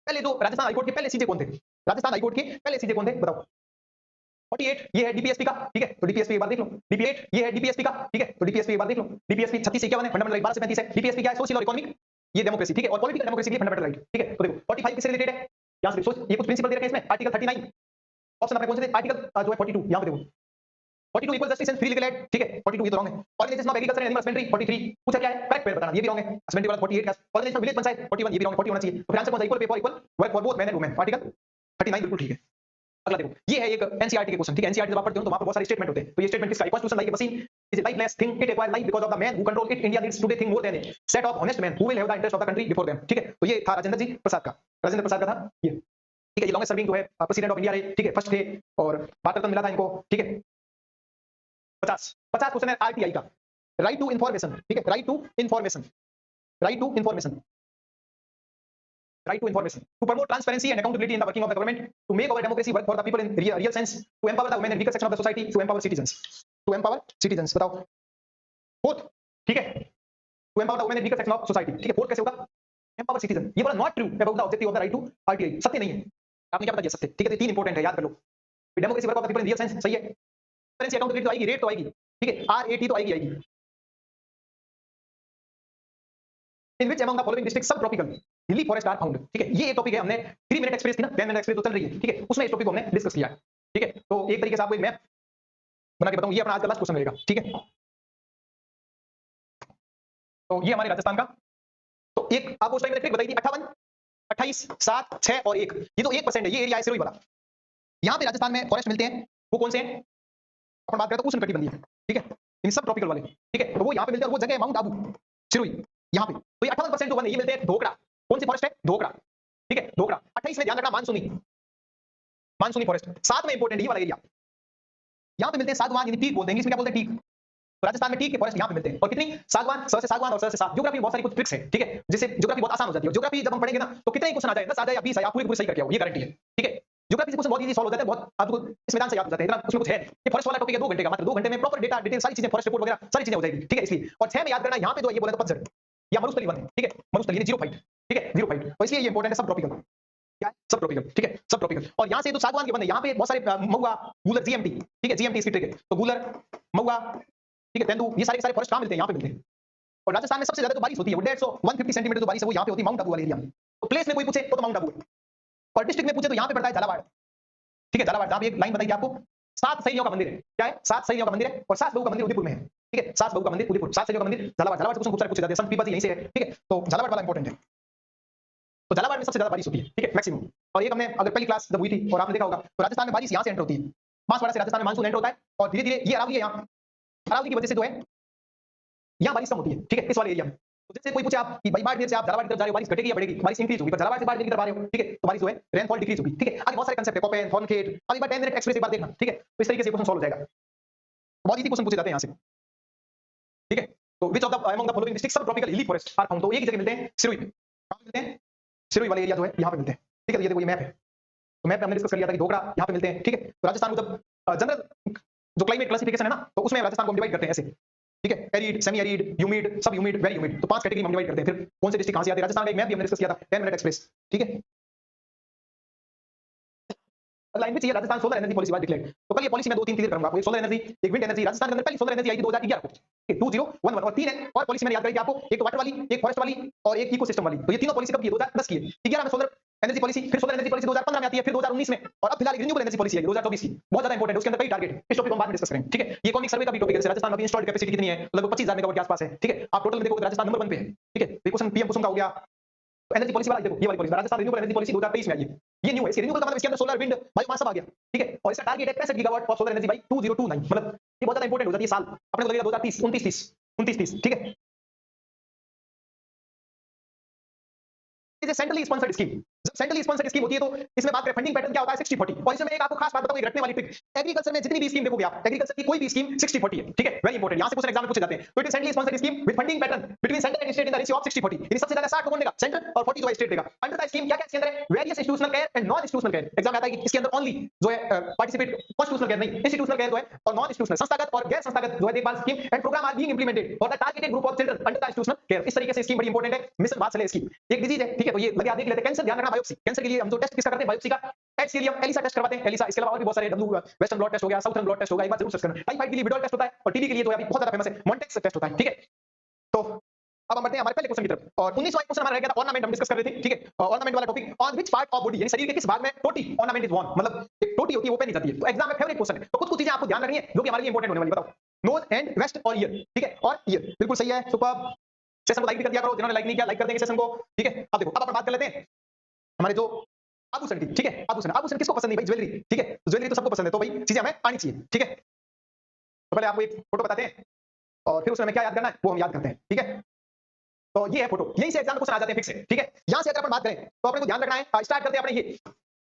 पहले जो राजस्थान हाई कोर्ट के पहले सीजे कौन थे? राजस्थान हाई कोर्ट के पहले सीजे कौन थे बताओ? 48 ये है डीपीएसपी का. ठीक है? तो डीपीएसपी एक बार देख लो. डीपी8 ये है डीपीएसपी का. ठीक है? तो डीपीएसपी एक बार देख लो. डीपीएसपी 36 से 51 है. फंडामेंटल राइट 12 से 35 है. डीपीएसपी क्या है? सोशल और इकोनॉमिक, ये डेमोक्रेसी. ठीक है? और पॉलिटिकल डेमोक्रेसी के लिए फंडामेंटल राइट. ठीक है? तो देखो 45 किससे रिलेटेड है? यहां से सोच, ये कुछ प्रिंसिपल दे रखे हैं इसमें. आर्टिकल 39 ऑप्शन अपने कौन से थे? आर्टिकल जो है 42 यहां पे देखो. 42 equal justice and free legal aid. ठीक है? 42 ये तो रॉन्ग है. Organisation of agriculture and animal husbandry 43 पूछा क्या है? करेक्ट पेयर बताना. ये भी रॉन्ग है. हस्बेंड्री वाला 48 का. ऑर्गेनाइजेशन ऑफ विलेज पंचायत 41 ये भी रॉन्ग है. 40 होना चाहिए. तो फिर आंसर कौन सा? Equal pay for equal work for both men and women. Article 39 बिल्कुल ठीक है. अगला देखो, ये है एक एनसीईआरटी के क्वेश्चन. ठीक है? एनसीईआरटी जब आप पढ़ते हो तो वहां पर बहुत सारे स्टेटमेंट होते हैं. तो ये स्टेटमेंट किसका है? Constitution like a machine is a lifeless thing, it acquires life because of the man who control it. India needs today think more than A set of honest man who will have the interest of the country before them. ठीक है? तो ये था राजेंद्र जी प्रसाद का. राजेंद्र प्रसाद का था ये. ठीक है? ये लॉन्गेस्ट सर्विंग जो है प्रेसिडेंट ऑफ इंडिया रहे. ठीक है? फर्स्ट थे और भारत रत्न मिला था इनको. ठीक है? 50 क्वेश्चन है आरटीआई का. Right to information. ठीक है? Right to information. Right to information. Right to information, to promote transparency and accountability in the working of the government, to make our democracy work for the people in real sense, to empower the women and weaker section of the society, to empower citizens. To empower citizens. बताओ. Fourth. ठीक है? To empower the women and weaker section of society. ठीक है? Fourth कैसे होगा? Empower citizen. ये बोला not true about the objective of the right to RTI. सत्य नहीं है. आपने क्या बता दिया? सत्य. ठीक है? तो 3 इंपॉर्टेंट है, याद कर लो. Democracy work of the people in real sense सही है. ट्रांसपेरेंसी अकाउंटेबिलिटी तो आएगी, रेट तो आएगी. ठीक है? RAT तो आएगी. In which among the following districts subtropical hilly forest are found. ठीक है? ये एक टॉपिक है. हमने 3 मिनट एक्सप्रेस थी ना, 10 मिनट एक्सप्रेस तो चल रही है. ठीक है? उसमें इस टॉपिक को हमने डिस्कस किया है. ठीक है? तो एक तरीके से आपको एक मैप बना के बताऊं, ये अपना आज का लास्ट क्वेश्चन रहेगा. ठीक है? तो ये हमारे राजस्थान का. तो एक आपको उस टाइम में ट्रिक बताई थी 58 28 7 6 और 1. ये तो 1% है. ये एरिया है सिरोही वाला. यहां पे राजस्थान में फॉरेस्ट मिलते हैं. वो कौन से हैं? अपन बात करें तो उष्णकटिबंधीय है. ठीक है? इन सब ट्रॉपिकल वाले. ठीक है? तो वो यहां पे मिलते हैं और वो जगह है माउंट आबू सिरोही यहां पे. तो ये 58% जो बने ये मिलते हैं ढोकड़ा. कौन सी फॉरेस्ट है? ढोकड़ा. ठीक है? ढोकड़ा. 28 में ध्यान रखना मानसूनी. मानसूनी फॉरेस्ट. 7 में इंपॉर्टेंट ये वाला एरिया. यहां पे मिलते हैं सागवान, यानी टीक बोलते हैं. इंग्लिश में क्या बोलते हैं? टीक. तो राजस्थान में टीक के फॉरेस्ट यहां पे मिलते हैं. और कितनी? सागवान, स से सागवान और स से साग. ज्योग्राफी में बहुत सारी कुछ ट्रिक्स है. ठीक है? जिससे ज्योग्राफी बहुत आसान हो जाती है. ज्योग्राफी जब हम पढ़ेंगे ना तो कितने क्वेश्चन आ जाए 10 आ जाए या 20 आ जाए, आप पूरी सही करके आओ, ये गारंटी है. ठीक है? ज्योग्राफी से क्वेश्चन बहुत इजी सॉल्व हो जाते हैं, बहुत आपको इस मैदान से याद हो जाते हैं, इतना उसमें कुछ है। ये फॉरेस्ट वाला टॉपिक है 2 घंटे का, मात्र 2 घंटे में प्रॉपर डेटा डिटेल सारी चीजें फॉरेस्ट रिपोर्ट वगैरह सारी चीजें हो जाएगी, ठीक है इसलिए। और 6 में याद करना है, यहाँ पे जो ये बोला था पतझड़ या मरुस्थलीय वन है, ठीक है मरुस्थलीय जीरो फाइट, ठीक है जीरो फाइट, तो इसलिए ये इंपॉर्टेंट है। सब ट्रॉपिकल क्या है, सब ट्रॉपिकल, ठीक है सब ट्रॉपिकल। और यहाँ से तो सागवान के वन है, यहाँ पे बहुत सारे महुआ गूलर जीएमटी, ठीक है जीएमटी इसकी ट्रिक है, तो गूलर महुआ, ठीक है तेंदू, ये सारे फॉरेस्ट कहाँ मिलते हैं, यहाँ पे मिलते हैं। और राजस्थान में सबसे ज्यादा तो बारिश होती है, 150 सेंटीमीटर जो बारिश है वो यहाँ पे होती है माउंट आबू वाले एरिया में। तो प्लेस में कोई पूछे तो माउंट आबू है, और डिस्ट्रिक्ट में पूछे तो यहाँ पे पड़ता है झालावाड़, ठीक है झालावाड़। जहाँ पे एक लाइन बताई थी आपको, 7 सहेलियों का मंदिर है, क्या है 7 सहेलियों का मंदिर है, और 7 बहू का मंदिर उदयपुर में है, ठीक है 7 बहू का मंदिर उदयपुर, 7 सहेलियों का मंदिर झालावाड़। झालावाड़ से क्वेश्चन खूब सारे पूछे जाते हैं, संत पीपा जी यहीं से है, ठीक है तो झालावाड़ वाला इंपॉर्टेंट है। तो झालावाड़ में सबसे ज्यादा बारिश होती है, ठीक है मैक्सिमम। और एक हमने अगर पहली क्लास जब हुई थी और आपने देखा होगा, तो राजस्थान में बारिश यहाँ से एंटर होती है, बांसवाड़ा से राजस्थान में मानसून एंटर होता है, और धीरे धीरे ये अरावली है, यहाँ अरावली की वजह से जो है यहाँ बारिश कम होती है, ठीक है इस वाले एरिया में। तो जैसे कोई पूछे आप कि भाई बाढ़ से आप झालावाड़ की तरफ जा रहे हो, बारिश घटेगी या बढ़ेगी, बारिश इंक्रीज होगी, पर झालावाड़ से बाढ़ की तरफ आ रहे हो, ठीक है तो बारिश जो है रेनफॉल डिक्रीज होगी, ठीक है। आगे बहुत सारे कांसेप्ट है, कोपेन थॉर्नखेट, अब एक बार 10 मिनट एक्सप्रेस एक बार देखना, ठीक है तो इस तरीके से क्वेश्चन सॉल्व हो जाएगा। बहुत इजी क्वेश्चन पूछे जाते हैं यहाँ से, ठीक है। तो विच of the among the following district सब ट्रॉपिकल हिली फॉरेस्ट आर फाउंड, तो एक ही जगह मिलते हैं सिरोही में, कहाँ मिलते हैं सिरोही वाले एरिया जो है यहाँ पे मिलते हैं, ठीक है। तो ये देखो ये मैप है, तो मैप पे हमने डिस्कस कर लिया था कि ढोकरा यहाँ पे मिलते हैं, ठीक है। तो राजस्थान को जब जनरल जो क्लाइमेट क्लासिफिकेशन है ना, तो उसमें राजस्थान को हम डिवाइड करते हैं ऐसे, ठीक है एरिड, सेमी एरिड, ह्यूमिड, सब ह्यूमिड, वेरी ह्यूमिड, तो 5 कैटेगरी में हम डिवाइड करते हैं। फिर कौन से डिस्ट्रिक्ट कहां से आते हैं, राजस्थान का एक मैप भी हमने डिस्कस किया था 10 मिनट एक्सप्रेस, ठीक है। अगला इनमें चाहिए Rajasthan solar energy policy was declared, तो कल ये पॉलिसी मैं 2-3 क्लियर करूंगा आपको। एक सोलर एनर्जी, एक विंड एनर्जी। राजस्थान के अंदर पहली सोलर एनर्जी आई थी 2011 को, 2011 और 3 है और पॉलिसी मैंने याद करी थी आपको, एक तो वाटर वाली, एक फॉरेस्ट वाली और एक इकोसिस्टम वाली। तो ये तीनों पॉलिसी कब की है, 2010 की है। 11 में सोलर एनर्जी पॉलिसी, फिर सोलर एनर्जी पॉलिसी 2015 में आती है, फिर 2019 में, और अब फिलहाल रिन्यूएबल एनर्जी पॉलिसी है 2024 की, बहुत ज्यादा इंपॉर्टेंट है। उसके अंदर कई टारगेट है, इस टॉपिक को हम बाद में डिस्कस करेंगे, ठीक है। ये इकोनॉमिक सर्वे का भी टॉपिक है, राजस्थान में इंस्टॉल्ड कैपेसिटी कितनी है, लगभग 25000 मेगावाट के आसपास है, ठीक है। आप टोटल में देखोगे तो राजस्थान नंबर 1 पे है, ठीक है। तो क्वेश्चन पीएम कुसुम का हो गया, तो एनर्जी पॉलिसी वाला देखो, ये वाली policy Rajasthan renewable energy policy 2023 में आई है, ये न्यू है। इसके रिन्यूएबल का मतलब इसके अंदर सोलर, विंड, बायोमास सब आ गया, ठीक है। और इसका टारगेट है 65 gigawatt of solar energy by 2029, मतलब ये बहुत ज्यादा इंपॉर्टेंट हो जाती है साल, अपने को लगेगा 2030 29 30, ठीक है। सेंट्रली स्पॉन्सर्ड स्कीम, जब सेंट्रली स्पॉन्सर्ड स्कीम होती है तो इसमें बात करें फंडिंग पैटर्न क्या होता है 60-40। और इसमें एक आपको खास बात बताऊं, एक रटने वाली ट्रिक, एग्रीकल्चर में जितनी भी स्कीम देखोगे आप, एग्रीकल्चर की कोई भी स्कीम 60-40 है, ठीक है वेरी इंपॉर्टेंट। यहां से क्वेश्चन एग्जाम में पूछे जाते हैं। तो it is centrally sponsored scheme with funding pattern between centre and state in the ratio of 60-40, यानी सबसे ज्यादा 60 कौन देगा, सेंटर, और 40 जो है स्टेट देगा। अंडर द स्कीम क्या क्या इसके अंदर है, various institutional care and non institutional care. Exam में आता है कि इसके अंदर ओनली जो है पार्टिसिपेट कॉन्स्टिट्यूशनल केयर नहीं, इंस्टीट्यूशनल केयर जो है, और नॉन इंस्टीट्यूशनल संस्थागत और गैर संस्थागत जो है देखभाल scheme and programme are being implemented for the targeted group of children under the institutional care. इस तरीके से स्कीम बड़ी इंपॉर्टेंट है। मिशन बात चले स्कीम, एक डिजीज है, ठीक है, तो ये लगे आप देख लेते हैं। कैंसर, ध्यान रखना बायोप्सी, कैंसर के लिए हम जो टेस्ट किसका करते हैं, बायोप्सी का, एच के लिए हम एलिसा टेस्ट करवाते हैं, एलिसा। इसके अलावा और भी बहुत सारे डब्ल्यू वेस्टर्न ब्लड टेस्ट हो गया, साउथर्न ब्लड टेस्ट हो गया, एक बार जरूर सर्च करना। टाइफाइड के लिए विडोल टेस्ट होता है, और टीबी के लिए तो अभी बहुत ज्यादा फेमस है मॉन्टेक्स टेस्ट होता है, ठीक है। तो अब हम बढ़ते हैं हमारे पहले क्वेश्चन की तरफ, और 19वां क्वेश्चन हमारा रह गया था ऑर्नामेंट, हम डिस्कस कर रहे थे, ठीक है। ऑर्नामेंट वाला topic, on which part of body, यानी शरीर के किस भाग में टोटी ऑर्नामेंट इज वॉर्न, मतलब एक टोटी होती है वो पहनी जाती है। तो एग्जाम में फेवरेट क्वेश्चन है, तो कुछ चीजें आपको ध्यान रखनी है जो कि हमारे लिए इंपॉर्टेंट होने वाली, बताओ। नोज एंड वेस्ट और ईयर, ठीक है, और ईयर बिल्कुल सही है, सुपर्ब। सेशन को लाइक भी कर दिया करो, जिन्होंने लाइक नहीं किया लाइक कर देंगे सेशन को, ठीक है। अब देखो, अब अपन बात कर लेते हैं हमारे जो आभूषण की, ठीक है। आभूषण, आभूषण किसको पसंद नहीं भाई, ज्वेलरी, ठीक है। तो ज्वेलरी तो सबको पसंद है, तो भाई चीजें हमें आनी चाहिए, ठीक है। तो पहले आपको एक फोटो बताते हैं और फिर उसमें हमें क्या याद करना है वो हम याद करते हैं, ठीक है। तो ये है फोटो, यहीं से एग्जाम में क्वेश्चन आ जाते हैं फिक्स है, ठीक है। यहां से अगर अपन बात करें तो अपने को ध्यान रखना है, स्टार्ट करते हैं अपने ये,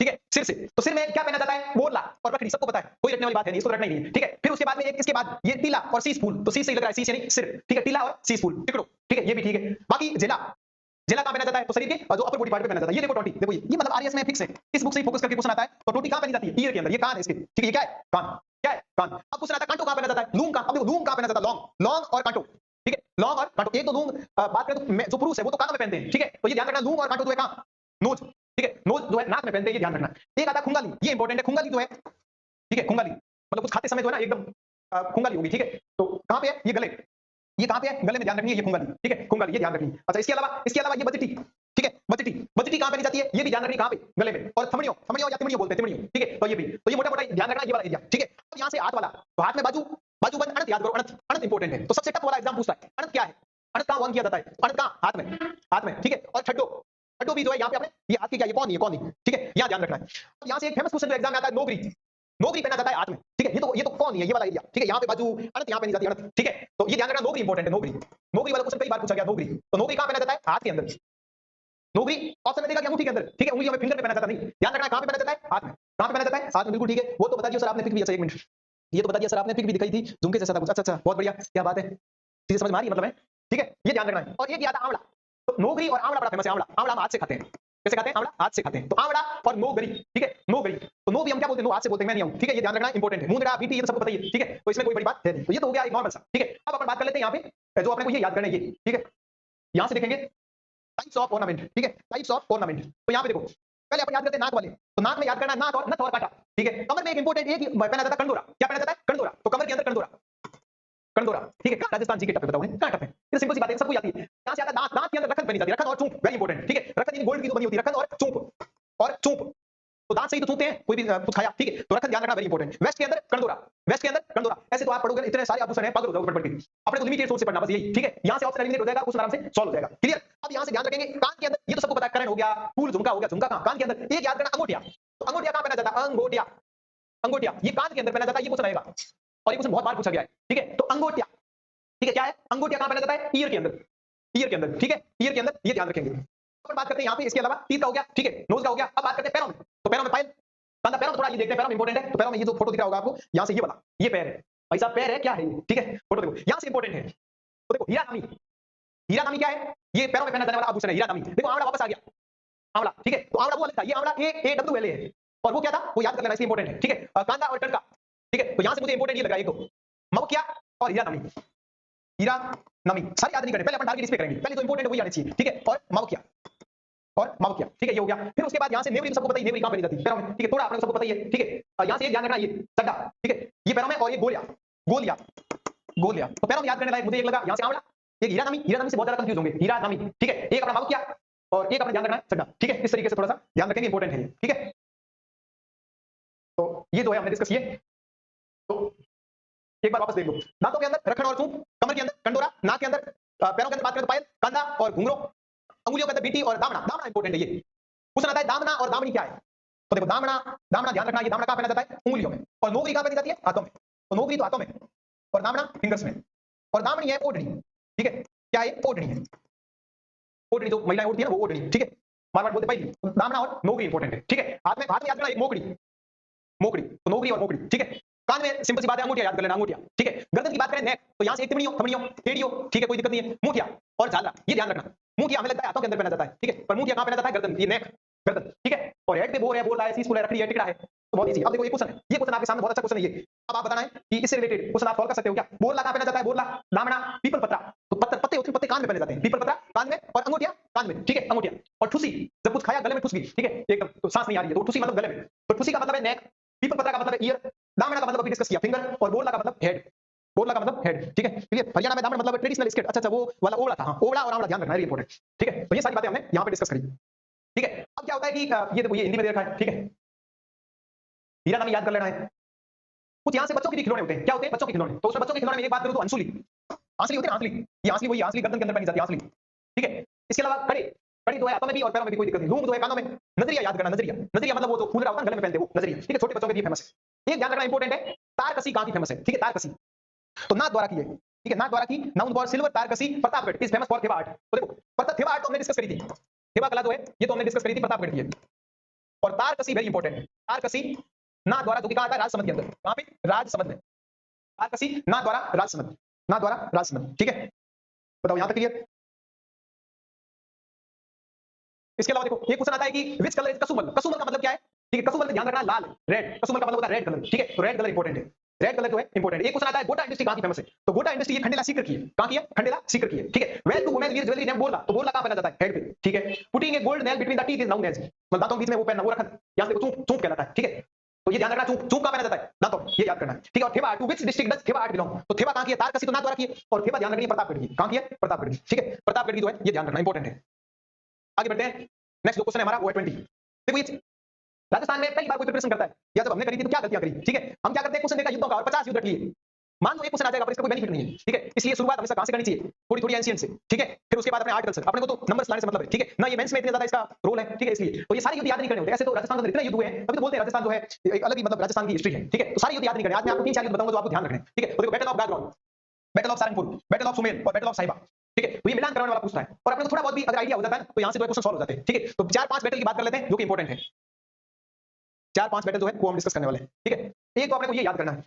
ठीक है, सिर से। तो सिर में क्या पहना जाता है, बोरला और पगड़ी, सबको पता है, कोई रटने वाली बात है नहीं, इसको रटना ही नहीं है, ठीक है। फिर उसके बाद में एक, इसके बाद ये टीला और शीश फूल, तो शीश से लग रहा है शीश यानी सिर, ठीक है, टीला और शीश फूल, टिकड़ो, ठीक है, ये भी ठीक है। बाकी जिला, जिला कहां पहना जाता है, तो शरीर के जो अपर बॉडी पार्ट पे पहना जाता है। ये देखो टोटी, देखो ये मतलब आरएस में फिक्स है, इस बुक से ही फोकस करके क्वेश्चन आता है। तो टोटी कहां पहनी जाती है, ईयर के अंदर, ये कान है इसके, ठीक है, ये क्या है, कान, क्या है, कान। अब क्वेश्चन आता है कांटो कहां पहना जाता है, लूंग कहां। अब देखो लूंग कहां पहना जाता है, लॉन्ग, लॉन्ग और कांटो, ठीक है, लॉन्ग और कांटो। एक तो लूंग बात करें तो जो पुरुष है वो तो कानों में पहनते हैं, ठीक है, तो ये ध्यान रखना, लूंग और कांटो जो है कहां, नोज, ठीक है, नोज जो है नाक में पहनते हैं, ये ध्यान रखना। एक आता है खुंगाली, ये इंपॉर्टेंट है, खुंगाली जो है, ठीक है, खुंगाली मतलब कुछ खाते समय जो है ना एकदम खुंगाली होगी, ठीक है। तो कहां पे है, ये गले, ये कहां पे है, गले में ध्यान रखनी है, ये खुंगाली, ठीक है, खुंगाली, ये ध्यान रखनी है। अच्छा, इसके अलावा ये बजटी, ठीक है, बजटी, बजटी कहां पहनी जाती है, ये भी ध्यान रखनी, कहां पे, गले में। और थमड़ियों, थमड़ियों या तिमड़ियों बोलते हैं, तिमड़ियों, ठीक है, तो ये भी, तो ये मोटा मोटा ध्यान रखना, ये वाला एरिया, ठीक है। अब यहां से हाथ वाला, तो हाथ में बाजू, बाजू बंद, अनंत याद करो, अनंत, अनंत इंपॉर्टेंट है। तो सबसे टफ वाला एग्जाम पूछता है, अनंत क्या है, अनंत कहां ऑन किया जाता है, अनंत कहां, हाथ में, हाथ में, ठीक है। और छड्डो, छड्डो भी जो है यहाँ पे अपने, ये हाथ की क्या, ये कौन है, कौन है, ठीक है, यहाँ ध्यान रखना है। अब यहाँ से एक फेमस क्वेश्चन जो एग्जाम में आता है, नोगरी, नोगरी पहना जाता है हाथ में, ठीक है। ये तो कौन है, ये वाला एरिया, ठीक है, यहाँ पे बाजू, अनंत यहाँ पे नहीं जाती, अनंत, ठीक है। तो ये ध्यान रखना, नोगरी इंपॉर्टेंट है, नोगरी, नोगरी वाला क्वेश्चन कई बार पूछा गया, नोगरी। तो नोगरी कहां पहना जाता है, हाथ के अंदर, नोगरी ऑप्शन में देगा कि अंगूठी के अंदर, ठीक है, उंगलियों में, फिंगर पे पहना जाता नहीं, ध्यान रखना कहां पे पहना जाता है, हाथ में, कहां पे पहना जाता है, हाथ में, बिल्कुल ठीक है। वो तो बता दिया सर आपने, पिक भी, अच्छा एक मिनट, ये तो बता दिया सर आपने, पिक भी दिखाई थी, झुमके जैसा था कुछ, अच्छा, बहुत बढ़िया, क्या बात है, चीजें समझ में आ रही है, मतलब है, ठीक है, ये ध्यान रखना है। और एक याद आंवला, तो नोगरी और आंवला बड़ा फेमस है, आंवला, आंवला हम हाथ से खाते हैं, कैसे खाते हैं, आंवला हाथ से खाते हैं, तो आंवला और नोगरी, ठीक है, नोगरी। बोलते हैं, लोग आज से बोलते हैं मैं नहीं आऊं, ठीक है, ये ध्यान रखना इंपॉर्टेंट है। मुंह बीटी ये तो सबको पता ही है, ठीक है, तो इसमें कोई बड़ी बात है नहीं। तो ये तो हो गया एक नॉर्मल सा, ठीक है। अब अपन बात कर लेते हैं यहाँ पे जो अपने को ये याद करना है, ये ठीक है। यहाँ से देखेंगे टाइप्स ऑफ ऑर्नामेंट, ठीक है, टाइप्स ऑफ ऑर्नामेंट। तो यहाँ पे देखो पहले अपन याद करते हैं नाक वाले, तो नाक में याद करना है नाक और नथ और काटा, ठीक है। कमर में एक इंपॉर्टेंट है कि पहना जाता है कंडोरा, क्या पहना जाता है कंडोरा, तो कमर के अंदर कंडोरा, कंडोरा, ठीक है। राजस्थान जी के टप पे बताओ कहां टप है, ये सिंपल सी बात है, सबको आती है। यहां से आता दांत, दांत के अंदर रखन बनी जाती है, रखन और चूंप, वेरी इंपॉर्टेंट, ठीक है। रखन यानी गोल्ड की तो बनी होती है, रखन और चूंप, और चूंप तो दांत से ही तो चूंपते हैं, कोई भी कुछ खाया, ठीक है, तो रखन ध्यान रखना वेरी इंपॉर्टेंट। वेस्ट के अंदर कंडोरा, वेस्ट के अंदर कंडोरा, ऐसे तो आप पढ़ोगे इतने सारे आभूषण है, पागल हो जाओगे पढ़ के। अपने को लिमिटेड सोर्स से पढ़ना बस यही, ठीक है। यहां से ऑप्शन एलिमिनेट हो जाएगा, कुछ आराम से सॉल्व हो जाएगा, क्लियर। अब यहां से ध्यान रखेंगे कान के अंदर, ये तो सबको पता है, करण हो गया, फूल झुमका हो गया, झुमका कहां कान के अंदर, एक याद करना अंगूठिया, तो अंगूठिया कहां पहना जाता है, अंगूठिया, अंगूठिया ये कान के अंदर पहना जाता है, ये क्वेश्चन आएगा और ये क्वेश्चन बहुत बार पूछा गया है, ठीक है। तो अंगूठिया, ठीक है, क्या है अंगूठिया कहां पहना जाता है, ईयर के अंदर, ईयर के अंदर, ठीक है, ईयर के अंदर, ये ध्यान रखेंगे। अब बात करते हैं यहाँ पे इसके अलावा टीथ का हो गया, ठीक है, नोज का हो गया। अब बात करते हैं पैरों में, तो पैरों में पायल, कंधा, पैरों में थोड़ा ये देखते हैं, पैरों में इंपॉर्टेंट है, तो पैरों में ये जो फोटो दिख रहा होगा आपको यहाँ से, ये वाला ये पैर है भाई साहब, पैर है क्या है ये, ठीक है, फोटो देखो यहाँ से इंपॉर्टेंट है। तो देखो हीरा नामी, हीरा नामी क्या है, ये पैरों में पहना जाने वाला आभूषण है, हीरा नामी। देखो आंवला वापस आ गया, आंवला, ठीक है, तो आंवला वो अलग था, ये आंवला ए डब्ल्यू एल ए है, और वो क्या था वो याद कर लेना, इसलिए इंपॉर्टेंट है, ठीक है। कांदा और टटका, ठीक है, तो यहाँ से मुझे इंपॉर्टेंट ये लगा, एक तो मवकिया और हीरा नामी, हीरा नामी सारी याद नहीं करने, पहले अपन टारगेट इस पे करेंगे, पहले तो इंपॉर्टेंट है वही आनी चाहिए, ठीक है, और मवकिया, और माउकिया, ठीक है, ये हो गया। फिर उसके बाद यहाँ से नेवरी सबको पता ही, नेवरी कहां पहनी जाती है पैरों में, ठीक है, थोड़ा अपने सबको पता ही है, ठीक है। यहाँ से एक ध्यान रखना, ये चड्डा, ठीक है, ये पैरों में, और ये गोलिया, गोलिया, गोलिया, तो पैरों में याद करने लायक मुझे एक लगा यहाँ से आंवला, एक हीरा नामी, हीरा नामी से बहुत ज्यादा कंफ्यूज होंगे, हीरा नामी, ठीक है, एक अपना माउकिया और एक अपना ध्यान रखना है चड्डा, ठीक है, इस तरीके से थोड़ा सा ध्यान रखेंगे, इंपॉर्टेंट है, ठीक है। तो ये जो है हमने डिस्कस किए, तो एक बार वापस देख लो, दांतों के अंदर रखन और चूंप, कमर के अंदर कंडोरा, नाक के अंदर, पैरों के अंदर बात करें तो पायल, कंधा और घुंघरू, अंगुलियों के अंदर बीटी और दामना, दामना इंपॉर्टेंट है। ये पूछना आता है दामना और दामनी क्या है, तो देखो दामना, दामना ध्यान रखना, ये दामना कहां पहना जाता है, उंगलियों में, और नौकरी कहां पहनी जाती है, हाथों में, तो नौकरी तो हाथों में और दामना फिंगर्स में, और दामनी है ओढ़नी, ठीक है, क्या है ओढ़नी है, ओढ़नी जो महिलाएं ओढ़ती है ना वो ओढ़नी, ठीक है, मारवाड़ बोलते पहली, तो दामना और नौकरी इंपॉर्टेंट है, ठीक है। हाथ में याद करना एक मोकड़ी, मोकड़ी, तो नौकरी और मोकड़ी, ठीक है। कान में सिंपल सी बात है अंगूठिया याद कर लेना, अंगूठिया, ठीक है। गर्दन की बात करें नेक, तो यहां से एक तिमड़ियों, थमड़ियों, टेढ़ियों, ठीक है, कोई दिक्कत नहीं है। मुखिया और झालरा, ये ध्यान रखना, मुखिया हमें लगता है हाथों के अंदर पहना जाता है, ठीक है, पर मुखिया कहां पहना जाता है, गर्दन, ये नेक, गर्दन, ठीक है। और हेड पे बोर है, बोल रहा है, सीस है, रखड़ी है, टिकड़ा है, तो बहुत इजी। अब देखो ये क्वेश्चन है, ये क्वेश्चन आपके सामने बहुत अच्छा क्वेश्चन है ये। अब आप बताना है कि इससे रिलेटेड क्वेश्चन आप सॉल्व कर सकते हो क्या। बोरला कहां पहना जाता है, बोरला, दामना, पीपल पत्रा, तो पत्ते होते हैं, पत्ते कान में पहने जाते हैं, पीपल पत्रा कान में, और अंगूठिया कान में, ठीक है, अंगूठिया। और ठुसी, जब कुछ खाया गले में ठुस गई, ठीक है, एकदम तो सांस नहीं आ रही है, तो ठुसी मतलब गले में, तो ठुसी का मतलब है नेक, पीपल पत्रा का मतलब है ईयर, दामना का मतलब अभी डिस्कस किया फिंगर, और बोरला का मतलब हेड, बोरला का मतलब हेड, ठीक है, क्लियर। हरियाणा में दामन मतलब ट्रेडिशनल स्किट, अच्छा वो वाला ओवला था, हाँ, ओवला और आंवला ध्यान रखना है, इंपॉर्टेंट, ठीक है। तो ये सारी बातें हमने यहाँ पे डिस्कस करी, ठीक है। अब क्या होता है कि ये देखो ये हिंदी में दे रखा है, ठीक है, हीरा नाम याद कर लेना है। कुछ यहाँ से बच्चों के भी खिलौने होते हैं, क्या होते हैं बच्चों के खिलौने, तो उसमें बच्चों के खिलौने में एक बात करूं तो हंसुली, हंसली होती है, हंसली, ये हंसली वही हंसली गर्दन के अंदर पहनी जाती है, हंसली, ठीक है। इसके अलावा कड़ी, कड़ी जो है हाथों में भी और पैरों में भी, कोई दिक्कत नहीं। लूम जो है कानों में, नजरिया याद करना, नजरिया, नजरिया मतलब वो जो फूल रहा होता है गले में पहनते हैं वो नजरिया, ठीक है, छोटे बच्चों के लिए फेमस है। एक ध्यान रखना इंपॉर्टेंट है, तार कसी कहां की फेमस है, ठीक है, तार कसी, तो नाथ द्वारा की है, ठीक है, नाथ द्वारा की, नाउन फॉर सिल्वर तार कसी Pratapgarh is famous for Thewa art. तो देखो थेवा आर्ट तो हमने डिस्कस करी थी, थेवा कला जो है ये तो हमने डिस्कस करी थी, प्रतापगढ़ की है। और तार कसी वेरी इंपॉर्टेंट है, तार कसी नाथ द्वारा, जो कि कहा था राजसमंद के अंदर, कहां पे, राजसमंद में, तार कसी नाथ द्वारा राजसमंद, नाथ द्वारा राजसमंद, ठीक है। बताओ यहां तक क्लियर। इसके अलावा देखो ये क्वेश्चन आता है कि विच कलर इज कसुमल, कसुमल का मतलब क्या है, ठीक है, कसुमल का ध्यान रखना लाल, रेड, कसुमल का मतलब होता है रेड कलर, ठीक है, तो रेड कलर इंपॉर्टेंट है, रेड कलर जो है इंपॉर्टेंट है। एक क्वेश्चन आता है गोटा इंडस्ट्री कहां की फेमस है, तो गोटा इंडस्ट्री ये खंडेला सीकर की है, कहां की है, खंडेला सीकर की है, ठीक है। Well to women wear jewellery name बोला, तो बोला कहां पहना जाता है, हेड पे, ठीक है। Putting a gold nail between the teeth is known as, मतलब दांतों के बीच में वो पहनना, वो रखना, यहां से देखो चूंक, चूंक कहलाता है, ठीक है। तो ये ध्यान रखना, चूंक, चूंक कहां पहना जाता है, दांतों, ये याद करना है, ठीक है। और Thewa, to which district does Thewa art belong, तो थेवा कहां की है, तार कसी तो नाथ द्वारा की है, और थेवा ध्यान रखनी है प्रतापगढ़ की, कहां की है, प्रतापगढ़ की, ठीक है, प्रतापगढ़ की जो है ये ध्यान रखना इंपॉर्टेंट है। आगे बढ़ते हैं, नेक्स्ट जो क्वेश्चन है हमारा वो है 20। देखो ये राजस्थान में पहली बार कोई प्रिपरेशन करता है, या जब हमने करी थी तो क्या गलतियां करी, ठीक है। हम क्या करते हैं, क्वेश्चन देखा युद्धों का और 50 युद्ध किए, मान लो एक क्वेश्चन आ जाएगा पर इसका कोई बेनिफिट नहीं है, ठीक है, इसलिए शुरुआत हमेशा कहां से करनी चाहिए, थोड़ी थोड़ी एंशिएंट से, ठीक है। फिर उसके बाद अपने आर्ट कल्चर, अपने को तो नंबर्स लाने से मतलब है, ठीक है ना, ये मेंस में इतना ज्यादा इसका रोल है, ठीक है, इसलिए तो ये सारे युद्ध याद नहीं करने होते। ऐसे तो राजस्थान में इतने युद्ध हुए हैं, तभी तो बोलते हैं राजस्थान जो है एक अलग ही मतलब राजस्थान की हिस्ट्री है, ठीक है। तो सारे युद्ध याद नहीं करने, आज मैं आपको 3-4 युद्ध बताऊंगा जो आपको ध्यान रखने, ठीक है। तो देखो battle of Gagron, battle of Sarangpur, battle of Sumel और बैटल ऑफ साहिबा, ठीक है। तो ये मिलान कराने वाला पूछता है, और अपने को थोड़ा बहुत भी अगर आइडिया हो जाता है तो यहां से जो क्वेश्चन सॉल्व हो जाते हैं, ठीक है। तो 4-5 बैटल की बात कर लेते हैं जो कि इंपॉर्टेंट है, 4-5 बैटल जो है वो हम डिस्कस करने वाले हैं, ठीक है। एक तो अपने को ये याद करना है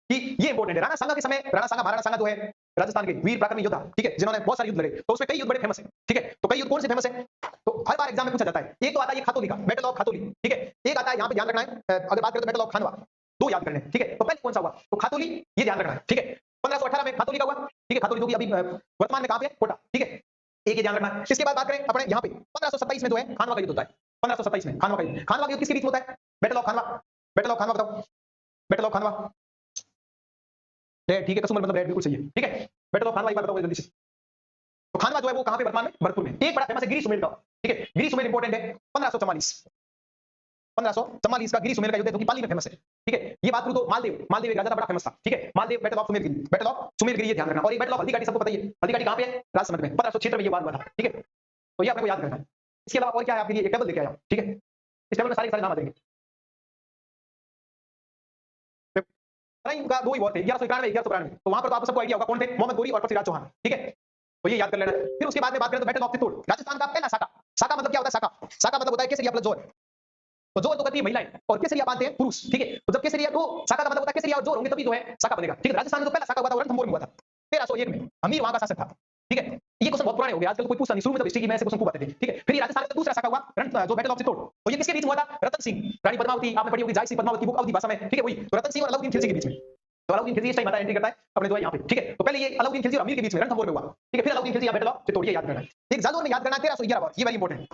कि ये इंपॉर्टेंट है, राणा सांगा के समय, राणा सांगा महाराणा सांगा जो है राजस्थान के वीर पराक्रमी योद्धा, ठीक है, जिन्होंने बहुत सारे युद्ध लड़े, तो उसमें कई युद्ध बड़े फेमस है, ठीक है। तो कई युद्ध कौन से फेमस है, तो हर बार एग्जाम में पूछा जाता है। एक तो आता है ये खातोली का, बैटल ऑफ खातोली, ठीक है। एक आता है यहाँ पे ध्यान रखना है, अगर बात करें तो बैटल ऑफ खानवा, दो याद करने हैं, ठीक है। तो पहले कौन सा हुआ, तो खातोली, ये ध्यान रखना है, ठीक है। 1518 में खातोली का हुआ, ठीक है। खातोली जो कि अभी वर्तमान में कहां पे है, कोटा, ठीक है। एक ये ध्यान रखना है। इसके बाद बात करें अपने यहाँ पे 1527 में जो है खानवा का युद्ध होता है। 1527 में खानवा का युद्ध, खानवा का युद्ध किसके बीच में होता है, battle of Khanwa, battle of Khanwa बताओ, बैटल ऑफ खानवा, ठीक है, कसम मतलब बिल्कुल सही है, ठीक है। बैटल ऑफ खानवा एक बार बताओ जल्दी से। तो खानवा जो है वो कहां पे, वर्तमान में भरतपुर में। एक बड़ा फेमस है गिरी सुमेल का, ठीक है, गिरी सुमेल इंपॉर्टेंट है। 1544 का गिरी सुमेल का युद्ध है जो कि पाली में फेमस है, ठीक है। ये बात करूं तो मालदेव, मालदेव एक राजा था, बड़ा फेमस था, ठीक है। Maldev, battle of Sumelgiri, battle of Sumelgiri, ये ध्यान रखना। और ये बैटल ऑफ हल्दीघाटी सबको पता ही है, हल्दीघाटी कहां पे है, राजसमंद में, 1576 में ये बात हुआ था, ठीक है। तो ये अपने को याद करना है। इसके अलावा और क्या है आपके लिए, एक टेबल लेके आया, ठीक है। इस टेबल में सारे नाम आ जाएंगे। टाइम का दो ही वॉर थे, 1191 1192, तो वहां पर तो आपको सबको आइडिया होगा कौन थे, मोहम्मद गोरी और पृथ्वीराज चौहान, ठीक है। तो ये याद कर लेना है। फिर उसके बाद में बात करें तो बैटल ऑफ चित्तौड़, राजस्थान का पहला साका। साका मतलब क्या होता है, साका, साका मतलब होता है केसरिया प्लस जोर। तो जोर तो करती है महिलाएं और केसरिया बांधते हैं पुरुष, ठीक है। तो जब केसरिया तो साका का मतलब होता है केसरिया और जोर होंगे तभी जो है साका बनेगा, ठीक है। राजस्थान में जो पहला साका हुआ था वो रणथंभौर में हुआ था 1301 में, अमीर वहां का शासक था, ठीक है। ये क्वेश्चन बहुत पुराने हो गए, आजकल कोई पूछता नहीं, शुरू में तो हिस्ट्री की मैं ऐसे क्वेश्चन को बताते थे, ठीक है। फिर राजस्थान का दूसरा साका हुआ जो बैटल ऑफ चित्तौड़, तो ये किसके बीच में हुआ था, रतन सिंह, रानी पद्मावती, आपने पढ़ी होगी जाय सिंह पद्मावती की बुक अवधि भाषा में, ठीक है। वही तो रतन सिंह और अलाउद्दीन खिलजी के बीच में, तो अलाउद्दीन खिलजी इस टाइम आता है, एंट्री करता है अपने जो है यहाँ पे, ठीक है। तो पहले ये अलाउद्दीन खिलजी और अमीर के बीच में रणथंभौर में हुआ, ठीक है। फिर अलाउद्दीन खिलजी या बैटल ऑफ चित्तौड़, ये याद करना है। एक जालोर में याद करना है 1311 वॉर, ये वेरी इंपॉर्टेंट है,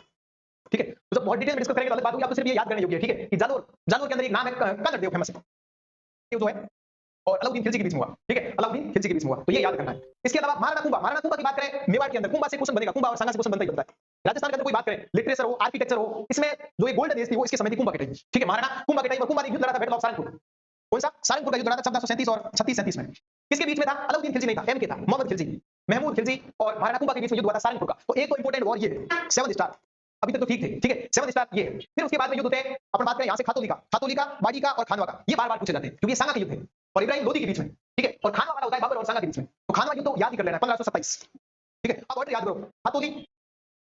ठीक है। तो जब बहुत डिटेल में डिस्कस करेंगे तो अलग बात होगी, आपको सिर्फ ये याद करने योग्य है, ठीक है। कि जालोर, जालोर के अंदर एक नाम है कन्नड़ देव, फेमस है जो है, और अलाउद्दीन खिलजी के बीच में हुआ, ठीक है। अलाउद्दीन खिलजी के बीच में हुआ, तो ये याद करना है। इसके अलावा महाराणा कुंभा, महाराणा कुंभा की बात करें मेवाड़ के अंदर, कुंभा से क्वेश्चन बनेगा, कुंभा और सांगा से क्वेश्चन बनता ही बनता है। राजस्थान के अंदर कोई बात करें, लिटरेचर हो, आर्किटेक्चर हो, इसमें जो ये गोल्डन एज थी वो इसके समय थी कुंभा के टाइम, ठीक है। महाराणा कुंभा के टाइम, और कुंभा ने युद्ध लड़ा था बैटल ऑफ सारंगपुर, कौन सा, सारंगपुर का युद्ध लड़ा था 1437 और 3637 में। किसके बीच में था, अलाउद्दीन खिलजी नहीं था, एम के था, मोहम्मद खिलजी, महमूद खिलजी और महाराणा कुंभा के बीच में युद्ध हुआ था सारंगपुर का। तो एक तो इंपॉर्टेंट वॉर ये 7 स्टार, अभी तक तो ठीक थे, ठीक है। 7 स्टार ये। फिर उसके बाद में युद्ध होते हैं, अपन बात करें यहाँ से खातोली का, बाड़ी का और खानवा का, ये बार-बार पूछे जाते हैं क्योंकि ये सांगा के युद्ध है और इब्राहिम लोदी के बीच में, ठीक है। और खानवा वाला होता है बाबर और सांगा के बीच में। तो खानवा युद्ध तो याद ही कर लेना है 1527, ठीक है। अब ऑर्डर याद करो, खातोली,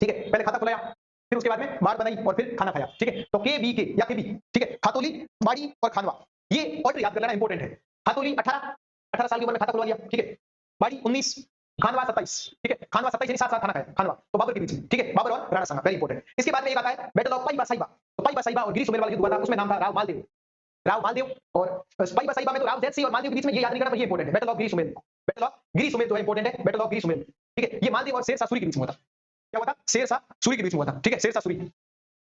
ठीक है, पहले खाता खुलाया, फिर उसके बाद में बाढ़ बनाई और फिर खाना खाया, ठीक है। तो के बी के या के बी, ठीक है, खातोली, बाड़ी और खानवा, ये ऑर्डर याद कर लेना इंपॉर्टेंट है। खातोली 18 साल की उम्र में खाता खुलवा लिया, ठीक है। बाड़ी 19, खानवा 27, ठीक है। खानवा 27 यानी 7 साल खाना खाया, खानवा तो बाबर के बीच में, ठीक है। बाबर और राणा सांगा, वेरी इंपॉर्टेंट। इसके बाद में एक आता है बैटल ऑफ पाइबा साहिबा। तो पाइबा साहिबा और गिरी सुमेल वाला युद्ध हुआ था, उसमें नाम था राव मालदेव, राव मालदेव। और पाइबा साहिबा में तो राव जैत सिंह और मालदेव के बीच में, ये याद नहीं करना, ये इंपॉर्टेंट है। Battle of Giri Sumel, battle of Giri Sumel जो है इंपॉर्टेंट है, बैटल ऑफ गिरी सुमेल, ठीक है। ये मालदेव और शेरशाह सूरी के बीच में हुआ था। क्या हुआ था, शेरशाह सूरी के बीच में हुआ था, ठीक है। शेरशाह सूरी,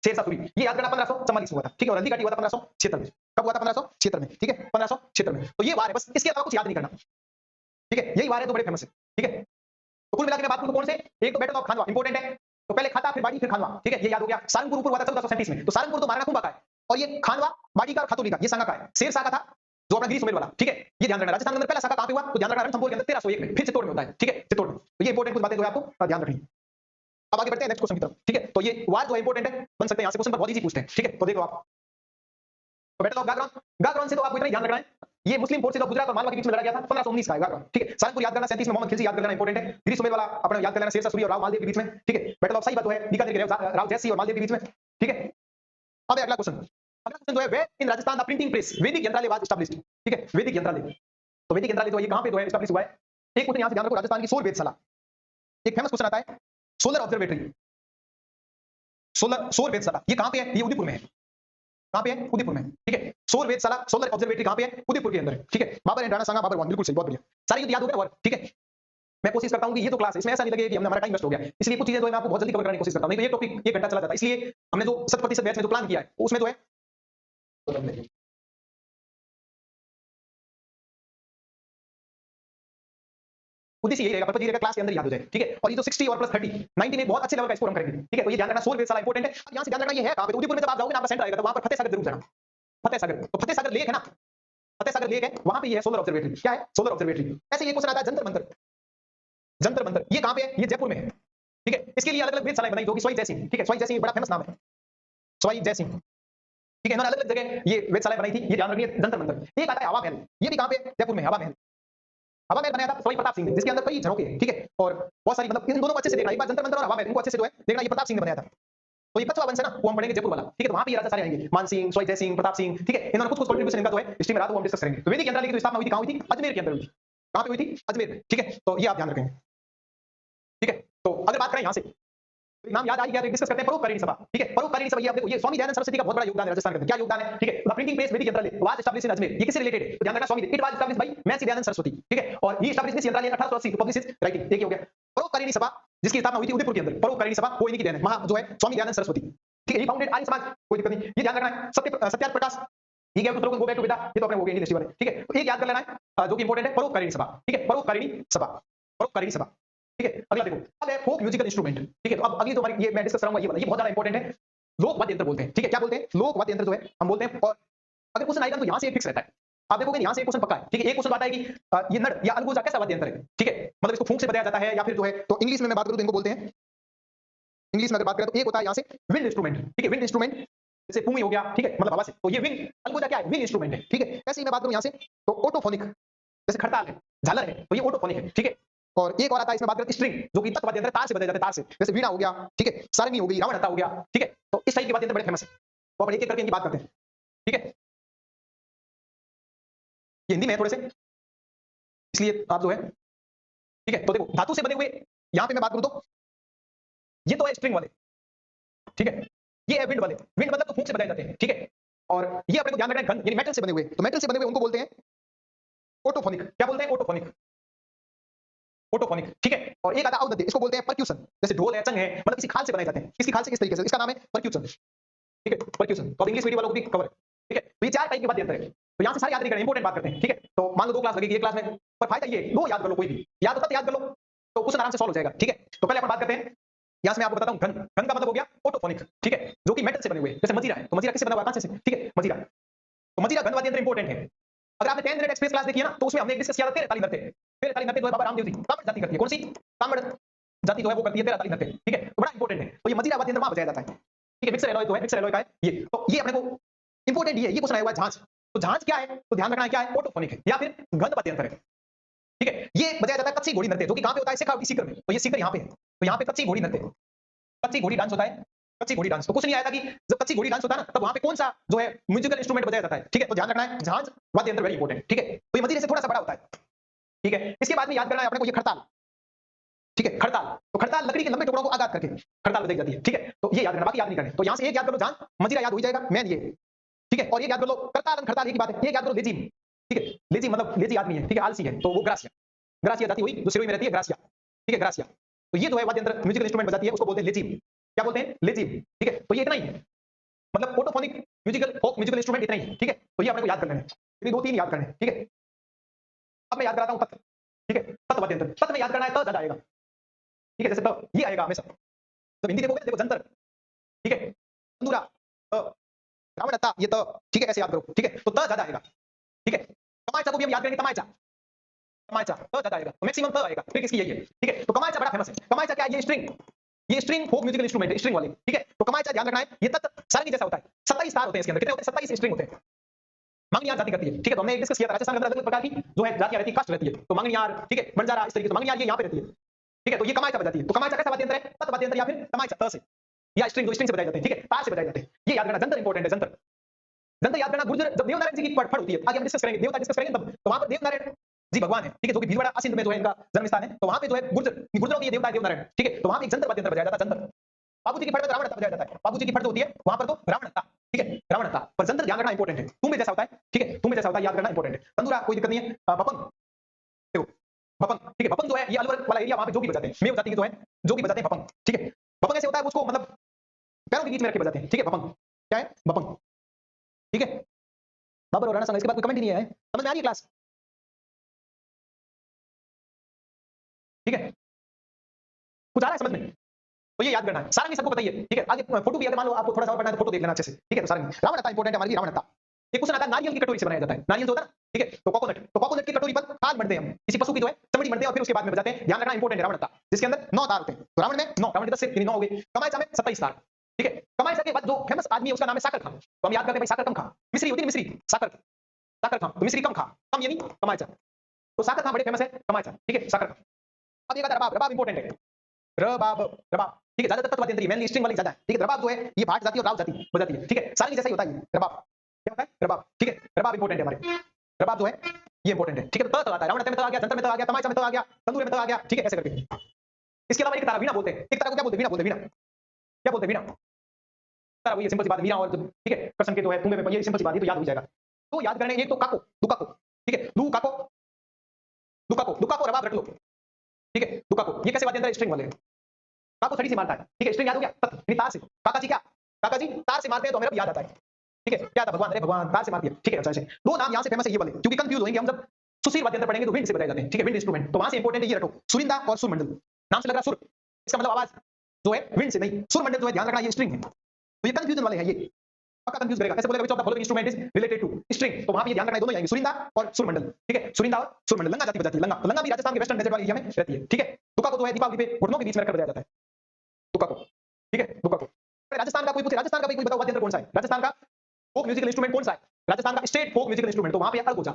शेरशाह सूरी, ये याद करना 1544 में हुआ था, ठीक है। और हल्दीघाटी हुआ था 1576 में। कब हुआ था, 1576 में, ठीक है, 1576 में। तो ये वार है, बस इसके अलावा कुछ याद नहीं करना, ठीक है। यही वार है जो बड़े फेमस है, ठीक है। तो कुल मिलाकर मैं बात करूं तो कौन से, एक तो बैटल ऑफ खानवा इंपॉर्टेंट है, तो पहले खाता फिर बाड़ी फिर खानवा, ठीक है, ये याद हो गया। सारंगपुर ऊपर हुआ था 1437 में, तो सारंगपुर तो महाराणा कुंभा का है, और ये खानवा, बाड़ी का और खातोली का ये सांगा का है। शेरशाह का था जो अपना गिरी सुमेल वाला, ठीक है। ये ध्यान रखना, राजस्थान के अंदर पहला साका कहां पे हुआ, तो ध्यान रखना रणथंभौर के अंदर 1301 में, फिर चित्तौड़ में होता है, ठीक है, चित्तौड़ में। तो ये इंपॉर्टेंट कुछ बातें जो है आपको ध्यान रखनी है। अब आगे बढ़ते हैं नेक्स्ट क्वेश्चन की तरफ, ठीक है। तो ये वार जो है इंपॉर्टेंट है, बन सकते हैं यहाँ से क्वेश्चन बहुत इजी पूछते हैं, ठीक है। तो देख लो आप, तो बैटल ऑफ गागरान, गागरान से तो आपको इतना ध्यान रखना है, ये मुस्लिम फोर्सेज ऑफ गुजरात और मालवा के बीच में लड़ा गया था, 1519 का है गागरान, ठीक है। सारंगपुर याद करना, 37 में मोहम्मद खिलजी याद कर लेना इंपॉर्टेंट है। गिरी सुमेल वाला अपना याद कर लेना, शेरशाह सूरी और राव मालदेव के बीच में, ठीक है। बैटल ऑफ साहिबा तो है बीकानेर के राव जैत सिंह और मालदेव के बीच में, ठीक है। अब अगला क्वेश्चन, अगला क्वेश्चन जो है where in Rajasthan the printing press Vaidik Yantralaya was established, ठीक है। वैदिक यंत्रालय, तो वैदिक यंत्रालय जो ये कहां पे जो है एस्टैब्लिश हुआ है, एक क्वेश्चन यहां से ध्यान रखो, राजस्थान की सौर वेधशाला, एक फेमस क्वेश्चन आता है, सोलर ऑब्जर्वेटरी, सौर वेधशाला ये कहां पे है, ये उदयपुर में है, कहां पे है, उदयपुर में, ठीक है। सौर वेधशाला, सोलर ऑब्जर्वेटरी कहां पे है, उदयपुर के अंदर है, ठीक है। बाबर एंड राणा सांगा, बाबर वन, बिल्कुल सही, बहुत बढ़िया, सारे युद्ध याद हो गए और, ठीक है। मैं कोशिश करता हूं कि ये तो क्लास है, इसमें ऐसा नहीं लगे कि हमने हमारा टाइम वेस्ट हो गया, इसलिए कुछ चीजें जो है मैं आपको बहुत जल्दी कवर करने की कोशिश करता हूं, नहीं तो ये टॉपिक 1 घंटा चला जाता है। इसलिए हमने जो 100% बैच में जो प्लान किया है उसमें जो है उद्देश्य यही रहेगा, पर्पज ये रहेगा क्लास के अंदर याद हो जाए, ठीक है। और ये जो 60 और प्लस 30 90 में बहुत अच्छे लेवल का स्कोर हम करेंगे, ठीक है। तो ये ध्यान रखना, सौर वेधशाला इंपॉर्टेंट है। अब यहां से ध्यान रखना ये है कहां पे, तो उदयपुर में जब आप जाओगे ना, आपका सेंटर आएगा, तो वहां पर फतेह सागर जरूर जाना, फतेह सागर, तो फतेह सागर लेक है ना, फतेह सागर लेक है, वहां पे ये है सोलर ऑब्जर्वेटरी, क्या है, सोलर ऑब्जर्वेटरी। ऐसे ये क्वेश्चन आता है जंतर मंतर, जंतर मंतर ये कहां पे है, ये जयपुर में है, ठीक है। इसके लिए अलग अलग वेधशालाएं बनाई, जो कि स्वाई जय सिंह, ठीक है, स्वाई जय सिंह बड़ा फेमस नाम है, स्वाई जय सिंह, ठीक है। इन्होंने अलग अलग जगह ये वेधशालाएं बनाई थी, ये ध्यान रखिए, जंतर मंतर। एक आता है हवा महल, ये भी कहां पे है, जयपुर में, हवा महल, हवा महल बनाया था सवाई प्रताप सिंह ने, जिसके अंदर कई झरोखे हैं, ठीक है। और बहुत सारी, मतलब इन दोनों को अच्छे से देखना, एक बार जंतर मंतर और हवा महल इनको अच्छे से जो है देखना, ये प्रताप सिंह ने बनाया था। तो ये कछवा वंश है ना, वो हम पढ़ेंगे जयपुर वाला, ठीक है। तो वहां पे ये राजा सारे आएंगे, मान सिंह, स्वाई जय सिंह, प्रताप सिंह, ठीक है। इन्होंने कुछ कुछ कंट्रीब्यूशन इनका जो है हिस्ट्री में रहा, तो हम डिस्कस करेंगे। तो वैदिक यंत्रालय की जो स्थापना हुई थी कहां हुई थी, अजमेर के अंदर हुई थी, कहां पे हुई थी? अजमेर में, ठीक है? तो ये आप ध्यान रखेंगे, ठीक है? तो अगर बात करें यहां से, तो नाम याद आ गया, तो डिस्कस करते हैं परोपकारिणी सभा, ठीक है? परोपकारिणी सभा, ये आप देखो, ये स्वामी दयानंद सरस्वती का बहुत बड़ा योगदान है राजस्थान के अंदर। क्या योगदान है? ठीक है? The printing press Vaidik Yantralaya was established in Ajmer. ये किससे रिलेटेड है? तो ध्यान रखना, Swami it was established by Maharshi Dayanand Saraswati, ठीक है? और ये established Yantralaya 1880 to publish his writing. एक हो गया। परोपकारिणी सभा जिसकी स्थापना हुई थी उदयपुर के अंदर, परोपकारिणी सभा वो इन्हीं की देन है, जो है स्वामी दयानंद सरस्वती, ठीक है? ही फाउंडेड आर्य समाज, कोई दिक्कत नहीं, ये ध्यान रखना है। सत्यार्थ प्रकाश, ठीक है? तो गो बैक टू विदा, ये तो अपने हो गए इंग्लिश वाले, ठीक है? तो एक याद कर लेना है, जो कि इंपॉर्टेंट है, परोपकारिणी सभा, ठीक है? परोपकारिणी सभा, परोपकारिणी सभा, ठीक है? अगला देखो, अब है फोक म्यूजिकल इंस्ट्रूमेंट, ठीक है? तो अब अगली तो हमारी ये मैं डिस्कस करूंगा, ये वाला, ये बहुत ज्यादा इंपॉर्टेंट है। लोक वाद्य यंत्र बोलते हैं, ठीक है? क्या बोलते हैं? लोक वाद्य यंत्र जो है हम बोलते हैं। और अगर क्वेश्चन आएगा तो यहां से एक फिक्स रहता है, आप देखोगे यहां से एक क्वेश्चन पक्का है, ठीक है? एक क्वेश्चन आता है कि ये नड़ या अलगोजा कैसा वाद्य यंत्र है, ठीक है? मतलब इसको फूंक से बजाया जाता है या फिर जो है, तो इंग्लिश में मैं बात करूं तो इनको बोलते हैं, इंग्लिश में अगर बात करें तो एक होता है यहां से विंड इंस्ट्रूमेंट, ठीक है? विंड इंस्ट्रूमेंट जैसे पुंगी हो गया, ठीक है? मतलब हवा से, तो ये विंड, अलगोजा क्या है? विंड इंस्ट्रूमेंट है, ठीक है? ऐसे ही मैं बात करूं यहां से तो ऑटोफोनिक, जैसे खड़ताल है, झालर है, तो ये ऑटोफोनिक है, ठीक है? और एक और आता है इसमें बात करते हैं स्ट्रिंग, जो कि तत्व वाद्य यंत्र, तार से बजाए जाते हैं, तार से, जैसे वीणा हो गया, ठीक है? सारंगी हो गई, रावणहत्था हो गया, ठीक है? तो इस टाइप के वाद्य यंत्र बड़े फेमस है, तो अपन एक एक करके इनकी बात करते हैं, ठीक है? ये हिंदी में है थोड़े से, इसलिए आप जो है, ठीक है? तो देखो धातु से बने हुए, यहां पे मैं बात करूं तो ये तो है स्ट्रिंग वाले, ठीक है? ये है विंड वाले, विंड मतलब तो फूंक से बजाए जाते हैं, ठीक है? और ये अपने को ध्यान रखना है घन, यानी मेटल से बने हुए, तो मेटल से बने हुए उनको बोलते हैं ऑटोफोनिक। क्या बोलते हैं? ऑटोफोनिक, ऑटोफोनिक, ठीक है? और एक आता है औदध्य, इसको बोलते हैं परक्यूशन, जैसे ढोल है, चंग है, मतलब किसी खाल से बनाए जाते हैं, किसी खाल से, किस तरीके से, इसका नाम है परक्यूशन, ठीक है? परक्यूशन, तो इंग्लिश मीडियम वालों को भी कवर है, ठीक है? तो ये चार टाइप के वाद्य यंत्र है, तो यहां से सारे याद नहीं करने, इंपॉर्टेंट बात करते हैं, ठीक है? तो मान लो 2 क्लास लगेगी, एक क्लास में, पर फायदा ये दो याद कर लो, कोई भी याद होता तो याद कर लो, तो क्वेश्चन आराम से सॉल्व हो जाएगा, ठीक है? तो पहले अपन बात करते हैं, यहां से मैं आपको बताता हूं, घन, घन का मतलब हो गया ऑटोफोनिक, ठीक है? जो कि मेटल से बने हुए, जैसे मजीरा है, तो मजीरा किससे बना हुआ है? कांसे से, ठीक है? मजीरा, तो मजीरा घन वाद्य यंत्र इंपॉर्टेंट है। अगर आपने 10 मिनट एक्सप्रेस क्लास देखी है ना, तो उसमें हमने एक डिस्कस किया था 13 ताली नृत्य, 13 ताली नृत्य जो है बाबा रामदेव जी कामड़ जाति करती है, कौन सी? कामड़ जाति जो है वो करती है 13 ताली नृत्य, ठीक है? तो बड़ा इंपॉर्टेंट है, तो ये मजीरा वाद्य यंत्र वहां बजाया जाता है, ठीक है? मिक्सर एलॉय जो है, मिक्सर एलॉय का है ये, तो ये अपने को इंपॉर्टेंट ये क्वेश्चन आया हुआ है झांझ, तो झांझ क्या है? तो ध्यान रखना है क्या है? ऑटोफोनिक है या फिर घन वाद्य यंत्र है, ठीक है? ये बजाया जाता है कच्ची घोड़ी नृत्य, जो कि कहां पे होता है? शेखावटी सीकर में, तो ये सीकर यहां पे है, तो यहां पे कच्ची घोड़ी नृत्य, कच्ची घोड़ी डांस होता है, कच्ची घोड़ी डांस। तो क्वेश्चन ये आया था कि जब कच्ची घोड़ी डांस होता है ना, तब वहां पे कौन सा जो है म्यूजिकल इंस्ट्रूमेंट बजाया जाता है, ठीक है? तो ध्यान रखना है झांझ वाद्य यंत्र वेरी इंपॉर्टेंट, ठीक है? तो ये मजीरे से थोड़ा सा बड़ा होता है, ठीक है? इसके बाद में याद करना है अपने को ये खड़ताल, ठीक है? खड़ताल, तो खड़ताल लकड़ी के लंबे टुकड़ों को आगाद करके खड़ताल बजाई जाती है, ठीक है? तो ये याद करना, बाकी याद नहीं करने। तो यहां से एक याद कर लो, झांझ, मजीरा याद हो जाएगा, मेन ये, ठीक है? और एक याद कर लो करताल, खड़ताल एक ही बात है। एक याद करो लेजीम, ठीक है? लेजीम मतलब लेजी आदमी है, ठीक है? आलसी है, तो वो ग्रासिया, ग्रासिया जाती हुई जो सिरोही में रहती है, ग्रासिया, ठीक है? ग्रासिया, तो ये जो है वाद्य यंत्र म्यूजिकल इंस्ट्रूमेंट बजाती है, उसको बोलते हैं लेजीम। क्या बोलते हैं? लेजीम, ठीक है? तो ये इतना ही है, मतलब ऑटोफोनिक म्यूजिकल फोक म्यूजिकल इंस्ट्रूमेंट इतना ही है, ठीक है? तो ये अपने को याद कर लेना है, ये 2-3 याद करने हैं, ठीक है? अब मैं याद कराता हूं तत्, ठीक है? तत् वाद्य यंत्र, तत् में याद करना है, त ज्यादा आएगा, ठीक है? जैसे त ये आएगा हमेशा, जब हिंदी देखोगे देखो जंतर, ठीक है? तंदूरा, रावणहत्था, ये त, ठीक है? ऐसे याद करो, ठीक है? तो त ज्यादा आएगा, ठीक है? तमाचा को भी हम याद करेंगे, तमाचा, तमाचा त ज्यादा आएगा, तो मैक्सिमम त आएगा, ट्रिक इसकी यही है, ठीक है? तो कमाचा बड़ा फेमस है। कमाचा क्या है? ये स्ट्रिंग, ये स्ट्रिंग फोक म्यूजिकल इंस्ट्रूमेंट है, स्ट्रिंग वाले, ठीक है? तो कमाचा ध्यान रखना है, ये तत् सारंगी जैसा होता है, 27 तार होते हैं इसके अंदर, कितने होते हैं? 27 स्ट्रिंग होते हैं। मांगनियार जाति करती है, ठीक है? तो हमने एक डिस्कस किया था, राजस्थान के अंदर अलग-अलग प्रकार की जो है जातियां रहती है, कास्ट रहती है, तो मांगनियार, ठीक है? बंजारा, इस तरीके से मांगनियार ये यहाँ पे रहती है, ठीक है? तो ये कमाचा बजाती है, तो कमाचा कैसा वाद्य यंत्र है? तत् वाद्य यंत्र या फिर कमाचा त से, या स्ट्रिंग, जो स्ट्रिंग से बजाए जाते हैं, ठीक है? तार से बजाए जाते हैं, ये याद रखना। जंतर इंपॉर्टेंट है, जंतर, जंतर याद करना। गुर्जर, जब देवनारायण जी की फट होती है, आगे हम डिस्कस करेंगे, देवता डिस्कस करेंगे तब, तो वहां पर देवनारायण जी भगवान है, ठीक है? जो कि भीलवाड़ा असिंध में जो है इनका जन्म स्थान है, तो वहां पे जो है गुर्जरों की ये देवता है देवनारायण, ठीक है? तो वहां पे एक जंतर वाद्य यंत्र बजाया जाता है, जंतर। बाबूजी की फट में तो रावणहत्था बजाया जाता है, बाबूजी की फट जो होती है वहां पर तो रावणहत्था, ठीक है? रावणहत्था, पर जंतर ध्यान रखना इंपॉर्टेंट है, तुम्बे जैसा होता है, ठीक है? तुम्बे जैसा होता है, याद करना इंपॉर्टेंट है। तंदूरा कोई दिक्कत नहीं है। बपंग, देखो बपंग, ठीक है? बपंग जो है ये अलवर वाला एरिया, वहां पे जोगी बजाते हैं, मेव जाति के जो है जोगी बजाते हैं बपंग, ठीक है? बपंग ऐसे होता है उसको मतलब पैरों के बीच में रख के बजाते हैं, ठीक है? बपंग क्या है? बपंग, ठीक है? बाबर और राणा संघ, इसके बाद कोई कमेंट ही नहीं है, समझ में आ रही है क्लास, ठीक है? कुछ आ रहा है समझ में? तो ये याद करना है। सारंगी सबको पता ही है, ठीक है? आगे फोटो भी अगर मान लो आपको थोड़ा सा और पढ़ना है तो फोटो देख लेना अच्छे से, ठीक है? तो सारंगी, रावणहत्था इंपॉर्टेंट है हमारे लिए, रावणहत्था। एक क्वेश्चन आता है नारियल की कटोरी से बनाया जाता है, नारियल जो होता है ना, ठीक है? तो कोकोनट, तो कोकोनट की कटोरी पर खाल मढ़ते हैं हम, किसी पशु की जो है चमड़ी मढ़ते हैं और फिर उसके बाद में बजाते हैं। ध्यान रखना इंपॉर्टेंट है रावणहत्था, जिसके अंदर 9 तार होते हैं, तो रावण में 9, रावण के 10 से 9 हो गए, कमायचा में 27 तार, ठीक है? कमायचा के बाद जो फेमस आदमी है उसका नाम है साकर खां, तो हम याद करते हैं भाई साकर कम खा, मिश्री होती है मिश्री, साकर, साकर खां, तो मिश्री कम खा, कम यानी कमायचा, तो साकर खां बड़े फेमस है, कमायचा, ठीक है? साकर खां। अब एक आता है रबाब, रबाब इंपॉर्टेंट है, रबाब, रबाब, ठीक है? ज्यादातर तत्व वाद्य यंत्र मेनली स्ट्रिंग वाली ज्यादा है, ठीक है? रबाब जो है ये भाट जाती है और राव जाती बजाती है, ठीक है? सारंगी जैसा ही होता है ये रबाब, क्या होता है? रबाब, ठीक है? रबाब इंपॉर्टेंट है हमारे। रबाब जो है ये इंपॉर्टेंट है, ठीक है। तो त आता है, रावण में त आ गया, जंतर में त आ गया, तमाचा में त आ गया, तंदूर में त आ गया, ठीक है, ऐसे करके। इसके अलावा एक तारा वीणा बोलते हैं, एक तारा को क्या बोलते हैं? वीणा बोलते हैं, वीणा। क्या बोलते हैं? वीणा। तारा वही सिंपल सी बात है, वीणा और ठीक है, कृष्ण के तो है, तुम्बे में ये सिंपल सी बात है, तो याद हो जाएगा। तो याद करने एक तो काको, दुकाको, ठीक है, दुकाको, दुकाको, दुकाको रबाब रट लो, ठीक है, दुकाको। ये कैसे वाद्य यंत्र है? स्ट्रिंग वाले। काको छड़ी से मारता है, ठीक है, स्ट्रिंग याद हो गया, यानी तार से। काका जी क्या? काका जी तार से मारते हैं तो हमें याद आता है, ठीक है, क्या था? भगवान, अरे भगवान तार से मारती है, ठीक है। अच्छा ऐसे दो नाम यहाँ से फेमस है ये वाले, क्योंकि कंफ्यूज होंगे हम जब सुशील वाद्य यंत्र पढ़ेंगे तो विंड से बताए जाते हैं, ठीक है, विंड इंस्ट्रूमेंट। तो वहां से इंपॉर्टेंट है ये रटो, सुरिंदा और सुरमंडल। नाम से लग रहा सुर, इसका मतलब आवाज जो है विंड से नहीं, सुरमंडल जो है ध्यान रखना ये स्ट्रिंग है। तो ये कंफ्यूजन वाले हैं, ये पक्का कंफ्यूज करेगा। कैसे बोलेगा which of the following instrument is related to string? तो वहां पे ये ध्यान रखना है, दोनों आएंगे, सुरिंदा और सुरमंडल, ठीक है, सुरिंदा और सुरमंडल। लंगा जाति बजाती है, लंगा। तो लंगा भी राजस्थान के वेस्टर्न डेजर्ट वाले एरिया में रहती है, ठीक है। तुका को तो है दीपावली पे घुटनों के बीच में रखकर बजाया जाता है, तुका को, ठीक है, तुका को। राजस्थान का कोई पूछे, राजस्थान का कोई बताओ वाद्य यंत्र कौन सा है? राजस्थान का फोक म्यूजिकल इंस्ट्रूमेंट कौन सा है? राजस्थान का स्टेट फोक म्यूजिकल इंस्ट्रूमेंट, तो वहां पे अलगोजा,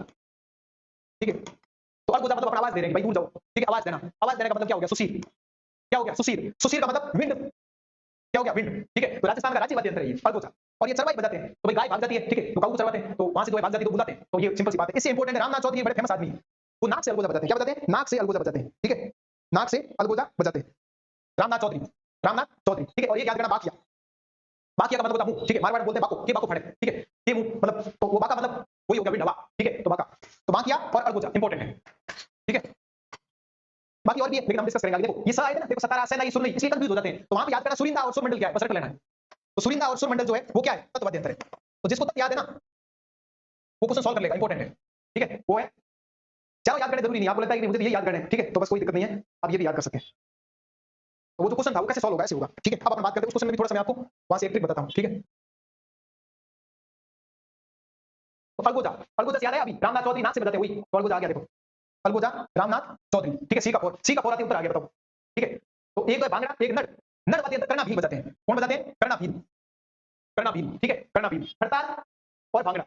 ठीक है। तो अलगोजा मतलब अपना आवाज दे रहे हैं भाई, दूर जाओ, ठीक है, आवाज देना। आवाज देने का मतलब क्या हो गया? सुशील। क्या हो गया? सुशील। सुशील का मतलब विंड, क्या हो गया? विंड, ठीक है। तो राजस्थान का राज्य वाद्य यंत्र है ये अलगोजा, और ये चरवाई बजाते हैं। तो भाई गाय भाग जाती है, ठीक है, तो काऊ चरवाते हैं, तो वहां से जो भाग जाती है तो बुलाते हैं, तो ये सिंपल सी बात है। इससे इंपॉर्टेंट है रामनाथ चौधरी, बड़े फेमस आदमी है, वो नाक से अलगोजा बजाते हैं। क्या बजाते हैं? नाक से अलगोजा बजाते हैं, ठीक है, नाक से अलगोजा बजाते हैं। रामनाथ चौधरी, रामनाथ चौधरी, ठीक है। और ये याद करना बाकिया, बाकिया का मतलब होता है मुंह, ठीक है, मारवाड़ में बोलते हैं बाको, ये बाको फड़े, ठीक है, ये मुंह मतलब, तो वो बाका मतलब वही हो गया विंड, हवा, ठीक है। तो बाका, तो बाकिया और अलगोजा इंपॉर्टेंट है, ठीक है। बाकी और भी है लेकिन हम डिस्कस करेंगे आगे। देखो ये सा है ना, देखो सतारा सेना, ये सुर नहीं, इसलिए कंफ्यूज हो जाते हैं। तो वहां पे याद करना सुरिंदा और सुरमंडल क्या है, बस रट लेना है। तो सुरिंदा और सुरमंडल जो है वो क्या है? तत्वाद्य यंत्र है। तो जिसको तत्व याद है ना वो क्वेश्चन सॉल्व कर लेगा, इंपॉर्टेंट है, ठीक है, वो है। चारों याद करने जरूरी नहीं, आपको लगता है कि मुझे ये याद करना है, ठीक है, तो बस कोई दिक्कत नहीं है, आप ये भी याद कर सकते हैं। तो वो जो क्वेश्चन था वो कैसे सॉल्व होगा, ऐसे होगा, ठीक है। अब अपन बात करते हैं उस क्वेश्चन में भी थोड़ा सा मैं आपको वहां से एक ट्रिक बताता हूं, ठीक है। तो अलगोजा, अलगोजा से याद है अभी रामनाथ चौधरी नाक से बजाते हैं वही, तो अलगोजा आ गया देखो, अलगोजा रामनाथ चौधरी, ठीक है। सी का फोर, सी का फोर आती है, उत्तर आ गया, बताओ, ठीक है। तो एक तो भांगड़ा, एक नट, नट वाद्य यंत्र करना भील बजाते हैं। कौन बजाते हैं? करना भील, करना भील, ठीक है, करना भील, हड़ताल और भांगड़ा,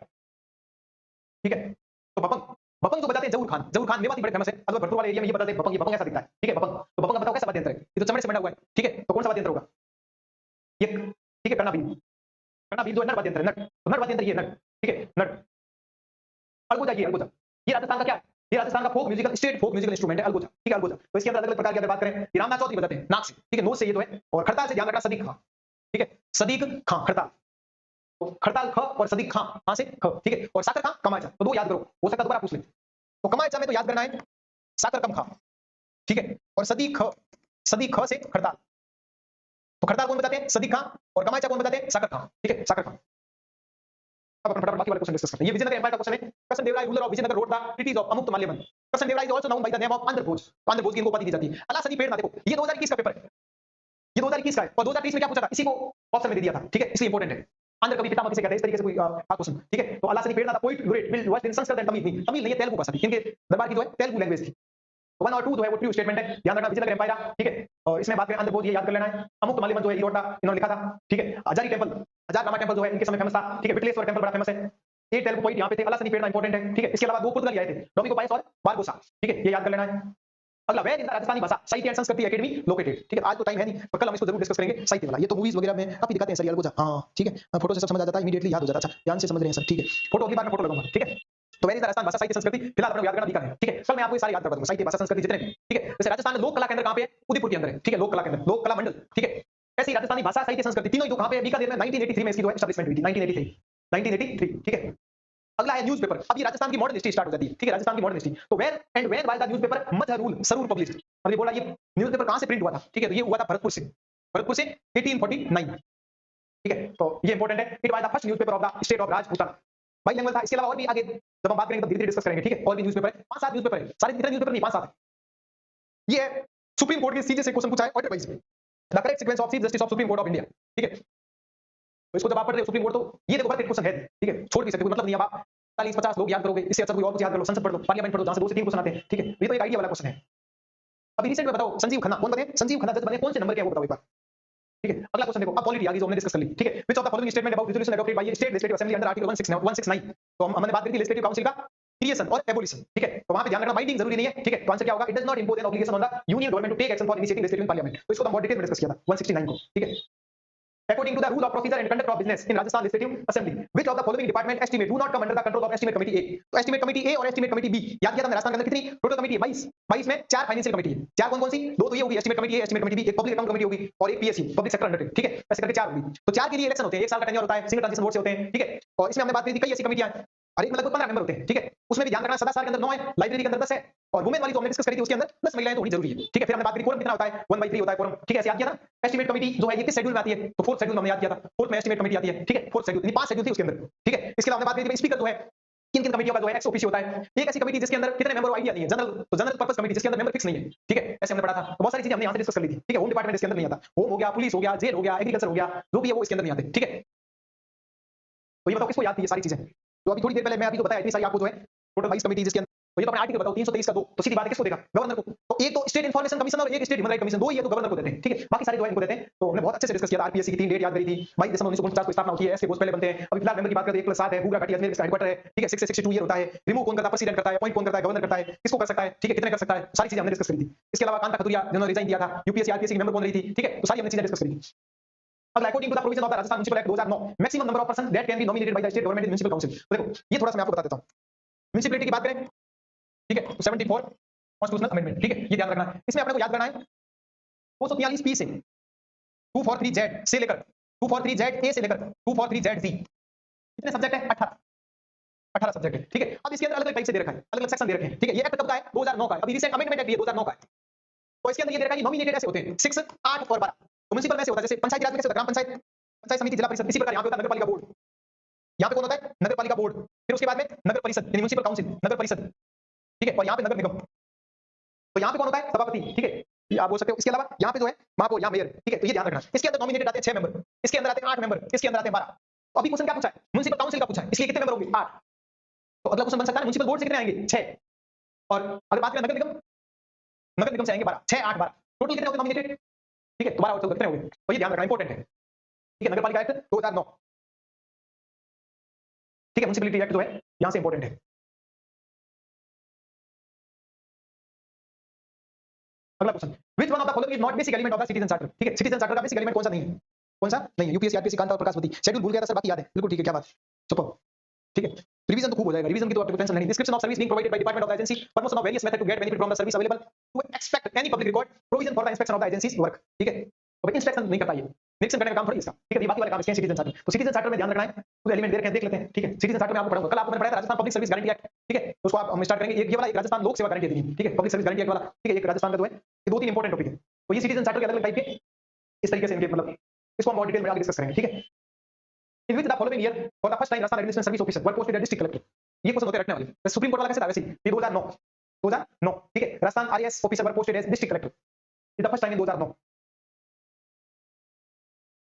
ठीक है। तो बपंग, बपंग जो बजाते हैं जहूर खान, जहूर खान मेवाती बड़े फेमस है, अलवर भरतपुर वाले एरिया में ये बजाते हैं बपंग, ये बपंग ऐसा दिखता है, ठीक है, बपंग। तो बपंग का बताओ कैसा वाद्य यंत्र है? ये तो चमड़े से बना हुआ है, ठीक है, तो कौन सा वाद्य यंत्र होगा? ये, ठीक है, करना भील, करना भील जो है नट वाद्य यंत्र है, नट, तो नट वाद्य यंत्र ये नट, ठीक है, नट। अलगोजा, ये अलगोजा, ये राजस्थान का क्या है? ये राजस्थान का फोक म्यूजिकल, स्टेट फोक म्यूजिकल इंस्ट्रूमेंट है अलगोजा, ठीक है, अलगोजा। तो इसके अंदर अलग अलग प्रकार की अगर बात करें, ये रामनाथ चौधरी बजाते हैं नाक से, ठीक है, नोज से ये तो है, और खड़ताल से ध्यान रखना सदीक खां, ठीक है, सदीक खां, खड़ताल। तो खड़ताल ख और सदीक खां, कहां से? ख, ठीक है। और साकर खां, कमाचा, तो दो याद करो, हो सकता है दोबारा पूछ ले। तो कमाचा में तो याद करना है साकर कम खां, ठीक है, और सदीक ख, सदीक ख से खड़ताल। तो खड़ताल कौन बजाते हैं? सदीक खां, और कमाचा कौन बजाते हैं? साकर खां, ठीक है, साकर खां। अब अपन फटाफट बाकी वाले क्वेश्चन डिस्कस करते हैं। ये विजयनगर एम्पायर का क्वेश्चन है। Krishna Devaraya ruler of Vijayanagar wrote the treaties of Amukta Malyavan. Krishna Devaraya is also known by the name of Andhra Bhoja, Andhra Bhoja की इनको उपाधि दी जाती है। अलासनी पेड़ ना, देखो ये 2021 का पेपर है, ये 2021 का है, और 2030 में क्या पूछा था इसी को ऑप्शन में दे दिया था, ठीक है, इसलिए इंपॉर्टेंट है। आंध्र कवि पितामह किसे कहते हैं, इस तरीके से कोई क्वेश्चन, ठीक है। तो अलासनी पेड़ ना, poet laureate will work in Sanskrit and Tamil, नहीं तमिल नहीं है, तेलुगु भाषा थी, इनके दरबार की जो है तेलुगु लैंग्वेज थी। तो 1 और 2 जो है वो ट्रू स्टेटमेंट है, ध्यान रखना, विजयनगर एम्पायर, ठीक है। और इसमें बात करें आंध्र भोज, ये याद कर लेना है। अमुक्त माल्यवन जो है इरोटा इन्होंने लिखा था, ठीक है। हजारी टेंपल, हजारनामा टेंपल जो है इनके समय फेमस था, ठीक है। विटलेश्वर टेंपल बड़ा फेमस है। ये तेलुगु पोइट यहाँ पे थे, अलासनी पेड़ ना इंपॉर्टेंट है, ठीक है। इसके अलावा दो पुर्तगाली आए थे, डोमिंगो पायस और बारबोसा, ठीक है, ये याद कर लेना है। अगला, वेयर इन द राजस्थानी भाषा साहित्य एंड संस्कृति एकेडमी लोकेटेड, ठीक है। आज तो टाइम है नहीं, पर कल हम इसको जरूर डिस्कस करेंगे, साहित्य वाला। ये तो मूवीज वगैरह में काफी दिखाते हैं सर, अलगोजा, हां, ठीक है, फोटो से सब समझ आ जाता है, इमीडिएटली याद हो जाता है। अच्छा ध्यान से समझ रहे हैं सर, ठीक है। फोटो अगली बार मैं फोटो लगाऊंगा, ठीक है। तो वेयर इन द राजस्थान भाषा साहित्य संस्कृति, फिलहाल अपने याद करना बीकानेर, ठीक है। कल मैं आपको ये सारे याद करवा दूंगा, साहित्य भाषा संस्कृति जितने भी, ठीक है। जैसे राजस्थान में लोक कला केंद्र कहां पे है? उदयपुर के अंदर है, ठीक है, लोक कला केंद्र, लोक कला मंडल, ठीक है। ऐसी राजस्थानी भाषा साहित्य संस्कृति तीनों ही तो कहां पे है? बीकानेर में 1983 में इसकी जो है एस्टैब्लिशमेंट हुई थी, 1983, ठीक है। अगला है न्यूज़पेपर। अब ये राजस्थान की मॉडर्न हिस्ट्री स्टार्ट हो जाती है, ठीक है, राजस्थान की मॉडर्न हिस्ट्री। तो where and when was the newspaper Mazharul Suroor published? अब ये बोला ये न्यूज़पेपर कहां से प्रिंट हुआ था, ठीक है, तो ये हुआ था भरतपुर से, भरतपुर से 1849, ठीक है। तो ये इंपॉर्टेंट है। It was the first newspaper of the state of Rajputana, bilingual था। इसके अलावा और भी आगे जब हम बात करेंगे तब धीरे-धीरे डिस्कस करेंगे, ठीक है। और भी न्यूज़पेपर है, 5-7 न्यूज़पेपर है, सारे इतने न्यूज़पेपर नहीं, 5-7 है। ये है सुप्रीम कोर्ट के सीजे से क्वेश्चन पूछा है ऑर्डर वाइज में, the correct sequence of chief justice of supreme court of India, ठीक है। तो इसको जब आप पढ़ रहे हो सुप्रीम कोर्ट, तो ये देखो क्वेश्चन है, ठीक है, छोड़ भी सकते हो, मतलब नहीं। अब आप 40-50 लोग याद करोगे, इससे अच्छा कोई और कुछ याद कर लो, संसद पढ़ लो, पार्लियामेंट पढ़ लो, जहां से 2 से 3 क्वेश्चन आते हैं, ठीक है। ये तो एक आइडिया वाला क्वेश्चन है। अभी रिसेंट में बताओ संजीव खन्ना कौन बने? संजीव खन्ना जज बने, कौन से नंबर के है वो बताओ एक बार, ठीक है। अगला क्वेश्चन देखो, अब पॉलिटी आ गई जो हमने डिस्कस कर ली, ठीक है। Which of the following statement about resolution adopted by state legislative assembly under article 169, तो हमने बात करी थी लेजिस्लेटिव काउंसिल का क्रिएशन और एबोलिशन, ठीक है। तो वहां पे ध्यान रखना बाइंडिंग जरूरी नहीं है, ठीक है। तो आंसर क्या होगा? It does not impose an obligation on the union government to take action for initiating legislative in parliament. तो इसको हम बहुत डिटेल में डिस्कस किया था 169 को, ठीक है। according to the rule of procedure and conduct of business in Rajasthan Legislative Assembly, which of the following department estimate do not come under the control of estimate committee A? तो estimate committee A और estimate committee B याद किया था राजस्थान के अंदर कितनी total committee है 22 22 में 4 फाइनेंशियल कमेटी है, 4 कौन कौन सी, 2 तो ये होगी estimate committee A, estimate committee B, एक पब्लिक अकाउंट कमेटी होगी और एक PSC पब्लिक सेक्टर अंडरटेकिंग, ठीक है, ऐसे करके 4 होगी। तो 4 के लिए इलेक्शन होते हैं, 1 साल का टेन्योर होता है, सिंगल ट्रांजिशन वोट से होते हैं, ठीक है। और इसमें हमने बात करी थी कई ऐसी कमेटियां हैं और एक में लगभग 15 मेंबर होते हैं, ठीक है। उसमें भी ध्यान रखना सदा साल के अंदर 9 है, लाइब्रेरी के अंदर 10 है और वुमेन वाली जो हमने डिस्कस करी थी उसके अंदर 10 महिलाएं तो होनी जरूरी है, ठीक है। फिर हमने बात करी कोरम कितना होता है, 1/3 होता है कोरम, ठीक है, ऐसे याद किया था। एस्टिमेट कमेटी जो है ये किस शेड्यूल में आती है, तो 4th शेड्यूल में हमने याद किया था, 4th में एस्टिमेट कमेटी आती है, ठीक है, 4th शेड्यूल, यानी 5 शेड्यूल थी उसके अंदर, ठीक है। इसके अलावा हमने बात करी थी स्पीकर जो है किन किन कमेटियों का जो है एक्स ऑफिशियो होता है, एक ऐसी कमेटी जिसके अंदर कितने मेंबर आइडिया नहीं है, जनरल तो जनरल पर्पस कमेटी जिसके अंदर मेंबर फिक्स नहीं है, ठीक है, ऐसे हमने पढ़ा था। तो बहुत सारी चीजें हमने यहां से डिस्कस कर ली थी, ठीक है। होम डिपार्टमेंट इसके अंदर नहीं आता, होम हो गया, पुलिस हो गया, जेल हो गया, एग्रीकल्चर हो गया, जो भी है वो इसके अंदर नहीं आते, ठीक है। तो ये बताओ किसको याद थी ये सारी चीजें, तो अभी थोड़ी देर पहले मैं अभी जो बताया इतनी सारी आपको जो है टोटल 22 कमेटी जिसके अंदर, तो ये तो अपने आर्टिकल बताओ 323 का 2, तो सीधी बात है किसको देगा, गवर्नर को। तो एक तो स्टेट इन्फॉर्मेशन कमीशन और एक स्टेट ह्यूमन राइट कमीशन, दो ही है तो गवर्नर को देते हैं, ठीक है। बाकी सारे जो है इनको देते हैं। तो हमने बहुत अच्छे से डिस्कस किया था, आरपीएससी की 3 डेट याद करी थी, 22 दिसंबर 1949 को स्थापना होती है, ऐसे पोस्ट पहले बनते हैं। अभी फिलहाल मेंबर की बात करें 1+7 है, गुगरा घाटी अजमेर इसका हेडक्वार्टर है, ठीक है। 6 से 62 ईयर होता है, रिमूव कौन करता है, प्रेसिडेंट करता है, अपॉइंट कौन करता है, गवर्नर करता है, किसको कर सकता है, ठीक है, कितने कर सकता है, सारी चीजें हमने डिस्कस करी थी। इसके अलावा कांता खतुरिया जिन्होंने रिजाइन दिया था, यूपीएससी आरपीएससी की मेंबर कौन रही थी, ठीक है, तो सारी हमने चीजें डिस्कस करी थी। अगला according to the provision of the Rajasthan municipal act 2009, maximum number of person that can be nominated by the state government in municipal council. तो देखो ये थोड़ा सा मैं आपको बता देता हूं, म्युनिसिपैलिटी की बात करें, ठीक है, तो 74 कॉन्स्टिट्यूशनल अमेंडमेंट, ठीक है, ये ध्यान रखना है। इसमें अपने को याद करना है 243 पी से 243 जेड से लेकर 243 जेड ए से लेकर 243 जेड सी, कितने सब्जेक्ट है, 18 सब्जेक्ट है, ठीक है। अब इसके अंदर अलग अलग टाइप से दे रखा है, अलग अलग सेक्शन दे रखे हैं, ठीक है। ये एक्ट कब का है, 2009 का है, अभी रिसेंट अमेंडमेंट एक्ट ये 2009 का है। तो इसके अंदर ये दे रखा है कि नॉमिनेटेड ऐसे होते हैं 6, 8 और 12। तो म्युनिसिपल में से होता है, जैसे पंचायती राज में कैसे होता है, ग्राम पंचायत, पंचायत समिति, जिला परिषद, इसी प्रकार यहाँ पे होता है नगर पालिका बोर्ड। यहाँ पे कौन होता है, नगर पालिका बोर्ड। फिर उसके बाद में नगर परिषद यानी म्युनिसिपल काउंसिल, नगर परिषद, ठीक है। और यहाँ पे नगर निगम, तो यहाँ पे कौन होता है, सभापति, ठीक है, ये आप बोल सकते हो। इसके अलावा यहाँ पे जो है महापौर या मेयर, ठीक है। तो ये ध्यान रखना, इसके अंदर नॉमिनेटेड आते हैं 6 मेंबर, इसके अंदर आते हैं 8 मेंबर, इसके अंदर आते हैं 12। तो अभी क्वेश्चन क्या पूछा है, म्युनिसिपल काउंसिल का पूछा है, इसलिए कितने मेंबर होंगे, 8। तो अगला क्वेश्चन बन सकता है म्युनिसिपल बोर्ड से कितने आएंगे, 6। और अगर बात करें नगर निगम, नगर निगम से आएंगे 12, 6, 8, 12, टोटल कितने होंगे नॉमिनेटेड, ठीक है। तो 12 और 14 कितने होंगे, तो ये ध्यान रखना इंपॉर्टेंट है, ठीक है। नगर पालिका एक्ट 2009, ठीक है, म्युनिसिपैलिटी एक्ट जो है यहां से इंपॉर्टेंट है। अगला question, which one of the following is not basic element of the citizen charter, ठीक है। सिटीजन चार्टर का बेसिक एलिमेंट कौन सा नहीं है, कौन सा नहीं है, यूपीएससी आरपीएससी कांता और प्रकाशवती। शेड्यूल भूल गया था सर, बाकी याद है, बिल्कुल ठीक है, क्या बात, सुपर, ठीक है। रिवीजन तो खूब हो जाएगा, रिवीजन की तो आपको टेंशन नहीं। Description of service being provided by department of the agency, permission of various method to get benefit from the service available, to expect any public record, provision for the inspection of the agency's work, ठीक है। तो भाई inspection नहीं करता ये, निरीक्षण करने का काम थोड़ी इसका, ठीक है। ये बाकी वाले काम इसके सिटीजन चार्टर। तो सिटीजन चार्टर में ध्यान रखना है, कुछ एलिमेंट दे रखे हैं, देख लेते हैं, ठीक है। सिटीजन चार्टर में आपको पढ़ाऊंगा, कल आपको मैंने पढ़ाया था Rajasthan public service guarantee act, ठीक है। तो उसको आप हम स्टार्ट करेंगे। ये वाला एक राजस्थान लोक सेवा गारंटी अधिनियम, ठीक है, पब्लिक सर्विस गारंटी एक्ट वाला, ठीक है। एक राजस्थान का जो है, ये 2-3 इंपॉर्टेंट टॉपिक है। तो ये सिटीजन चार्टर के अलग-अलग टाइप के इस तरीके से इनके मतलब इसको हम और डिटेल में आगे डिस्कस करेंगे, ठीक है। In which the following year for the first time Rajasthan administration service officer were posted as district collector, ये क्वेश्चन होते रखने वाले। तो सुप्रीम कोर्ट वाला कैसे था वैसे ये 2009, ठीक है। Rajasthan RAS officer were posted as district collector, ये द फर्स्ट टाइम इन 2009।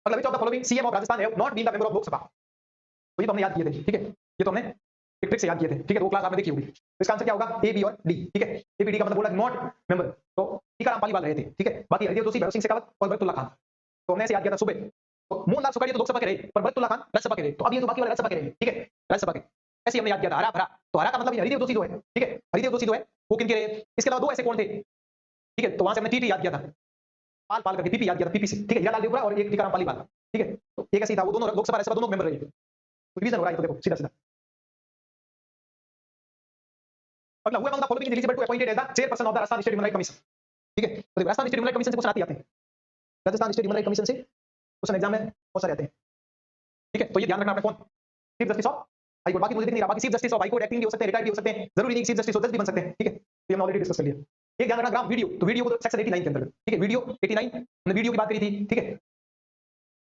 अगला which of the following CM of Rajasthan have not been the member of Lok Sabha, तो ये तो हमने याद किए थे, ठीक है। ये तो हमने एक ट्रिक से याद किए थे, ठीक है। वो क्लास आपने देखी होगी। तो इसका आंसर क्या होगा, ए, बी और डी, ठीक है। ए, बी, डी का मतलब बोला नॉट मेंबर, तो टीकाराम पालीवाल रहे थे, ठीक है। बाकी हरदेव जोशी, भरत सिंह शेखावत और बरकतुल्ला खान, तो हमने ऐसे याद किया था सुबह। तो मोहनलाल सुखाड़िया तो लोकसभा के रहे, पर बरकतुल्ला खान राज्यसभा के रहे। तो अब ये जो बाकी वाले राज्यसभा के रहे, ठीक है, राज्यसभा के, ऐसे हमने याद किया था। हरा भरा, तो हरा का मतलब हरिदेव जोशी जो है, ठीक है, हरिदेव जोशी जो है वो किनके रहे। इसके अलावा 2 ऐसे कौन थे, ठीक है। तो वहां से हमने टीटी याद किया था, पाल पाल करके, पीपी याद किया था, पीपी से, ठीक है, हीरालाल देवपुरा और एक टीकाराम पालीवाल, ठीक है। तो एक ऐसे ही था, वो दोनों लोकसभा राज्यसभा दोनों मेंबर रहे। तो रिवीजन हो रहा है, तो देखो सीधा सीधा। अगला, हुआ among the following is eligible to appointed as the chairperson of the Rajasthan state human right commission, ठीक है। तो देखो Rajasthan state human right commission से क्वेश्चन आते हैं, Rajasthan state human right commission से क्वेश्चन एग्जाम में बहुत सारे आते हैं, ठीक है। तो ये ध्यान रखना आपने, कौन chief justice of high court, बाकी मुझे दिख नहीं रहा, बाकी chief justice of high court acting भी हो सकते हैं, रिटायर्ड भी हो सकते हैं, जरूरी नहीं चीफ जस्टिस हो, जज भी बन सकते हैं, ठीक है। तो हमने ऑलरेडी डिस्कस कर लिया। एक ध्यान रखना ग्राम वीडियो, तो वीडियो को सेक्शन 89 के अंदर, ठीक है, वीडियो 89 हमने वीडियो की बात करी थी, ठीक है।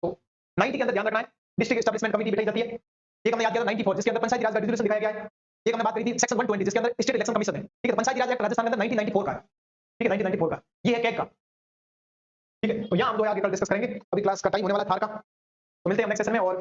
तो 90 के अंदर ध्यान रखना है डिस्ट्रिक्ट एस्टैब्लिशमेंट कमेटी बिठाई जाती है। एक हमने याद किया था 94 जिसके अंदर पंचायती राज का डिस्ट्रीब्यूशन दिखाया गया है। एक हमने बात करी थी सेक्शन 120 जिसके अंदर स्टेट इलेक्शन कमीशन है, ठीक है। पंचायती राज एक्ट राजस्थान के अंदर 1994 का है, ठीक है, 1994 का, ये है कैग का, ठीक है। तो यहाँ हम जो है आगे कल डिस्कस करेंगे। अभी क्लास का टाइम होने वाला है थार का, तो मिलते हैं नेक्स्ट सेशन में। और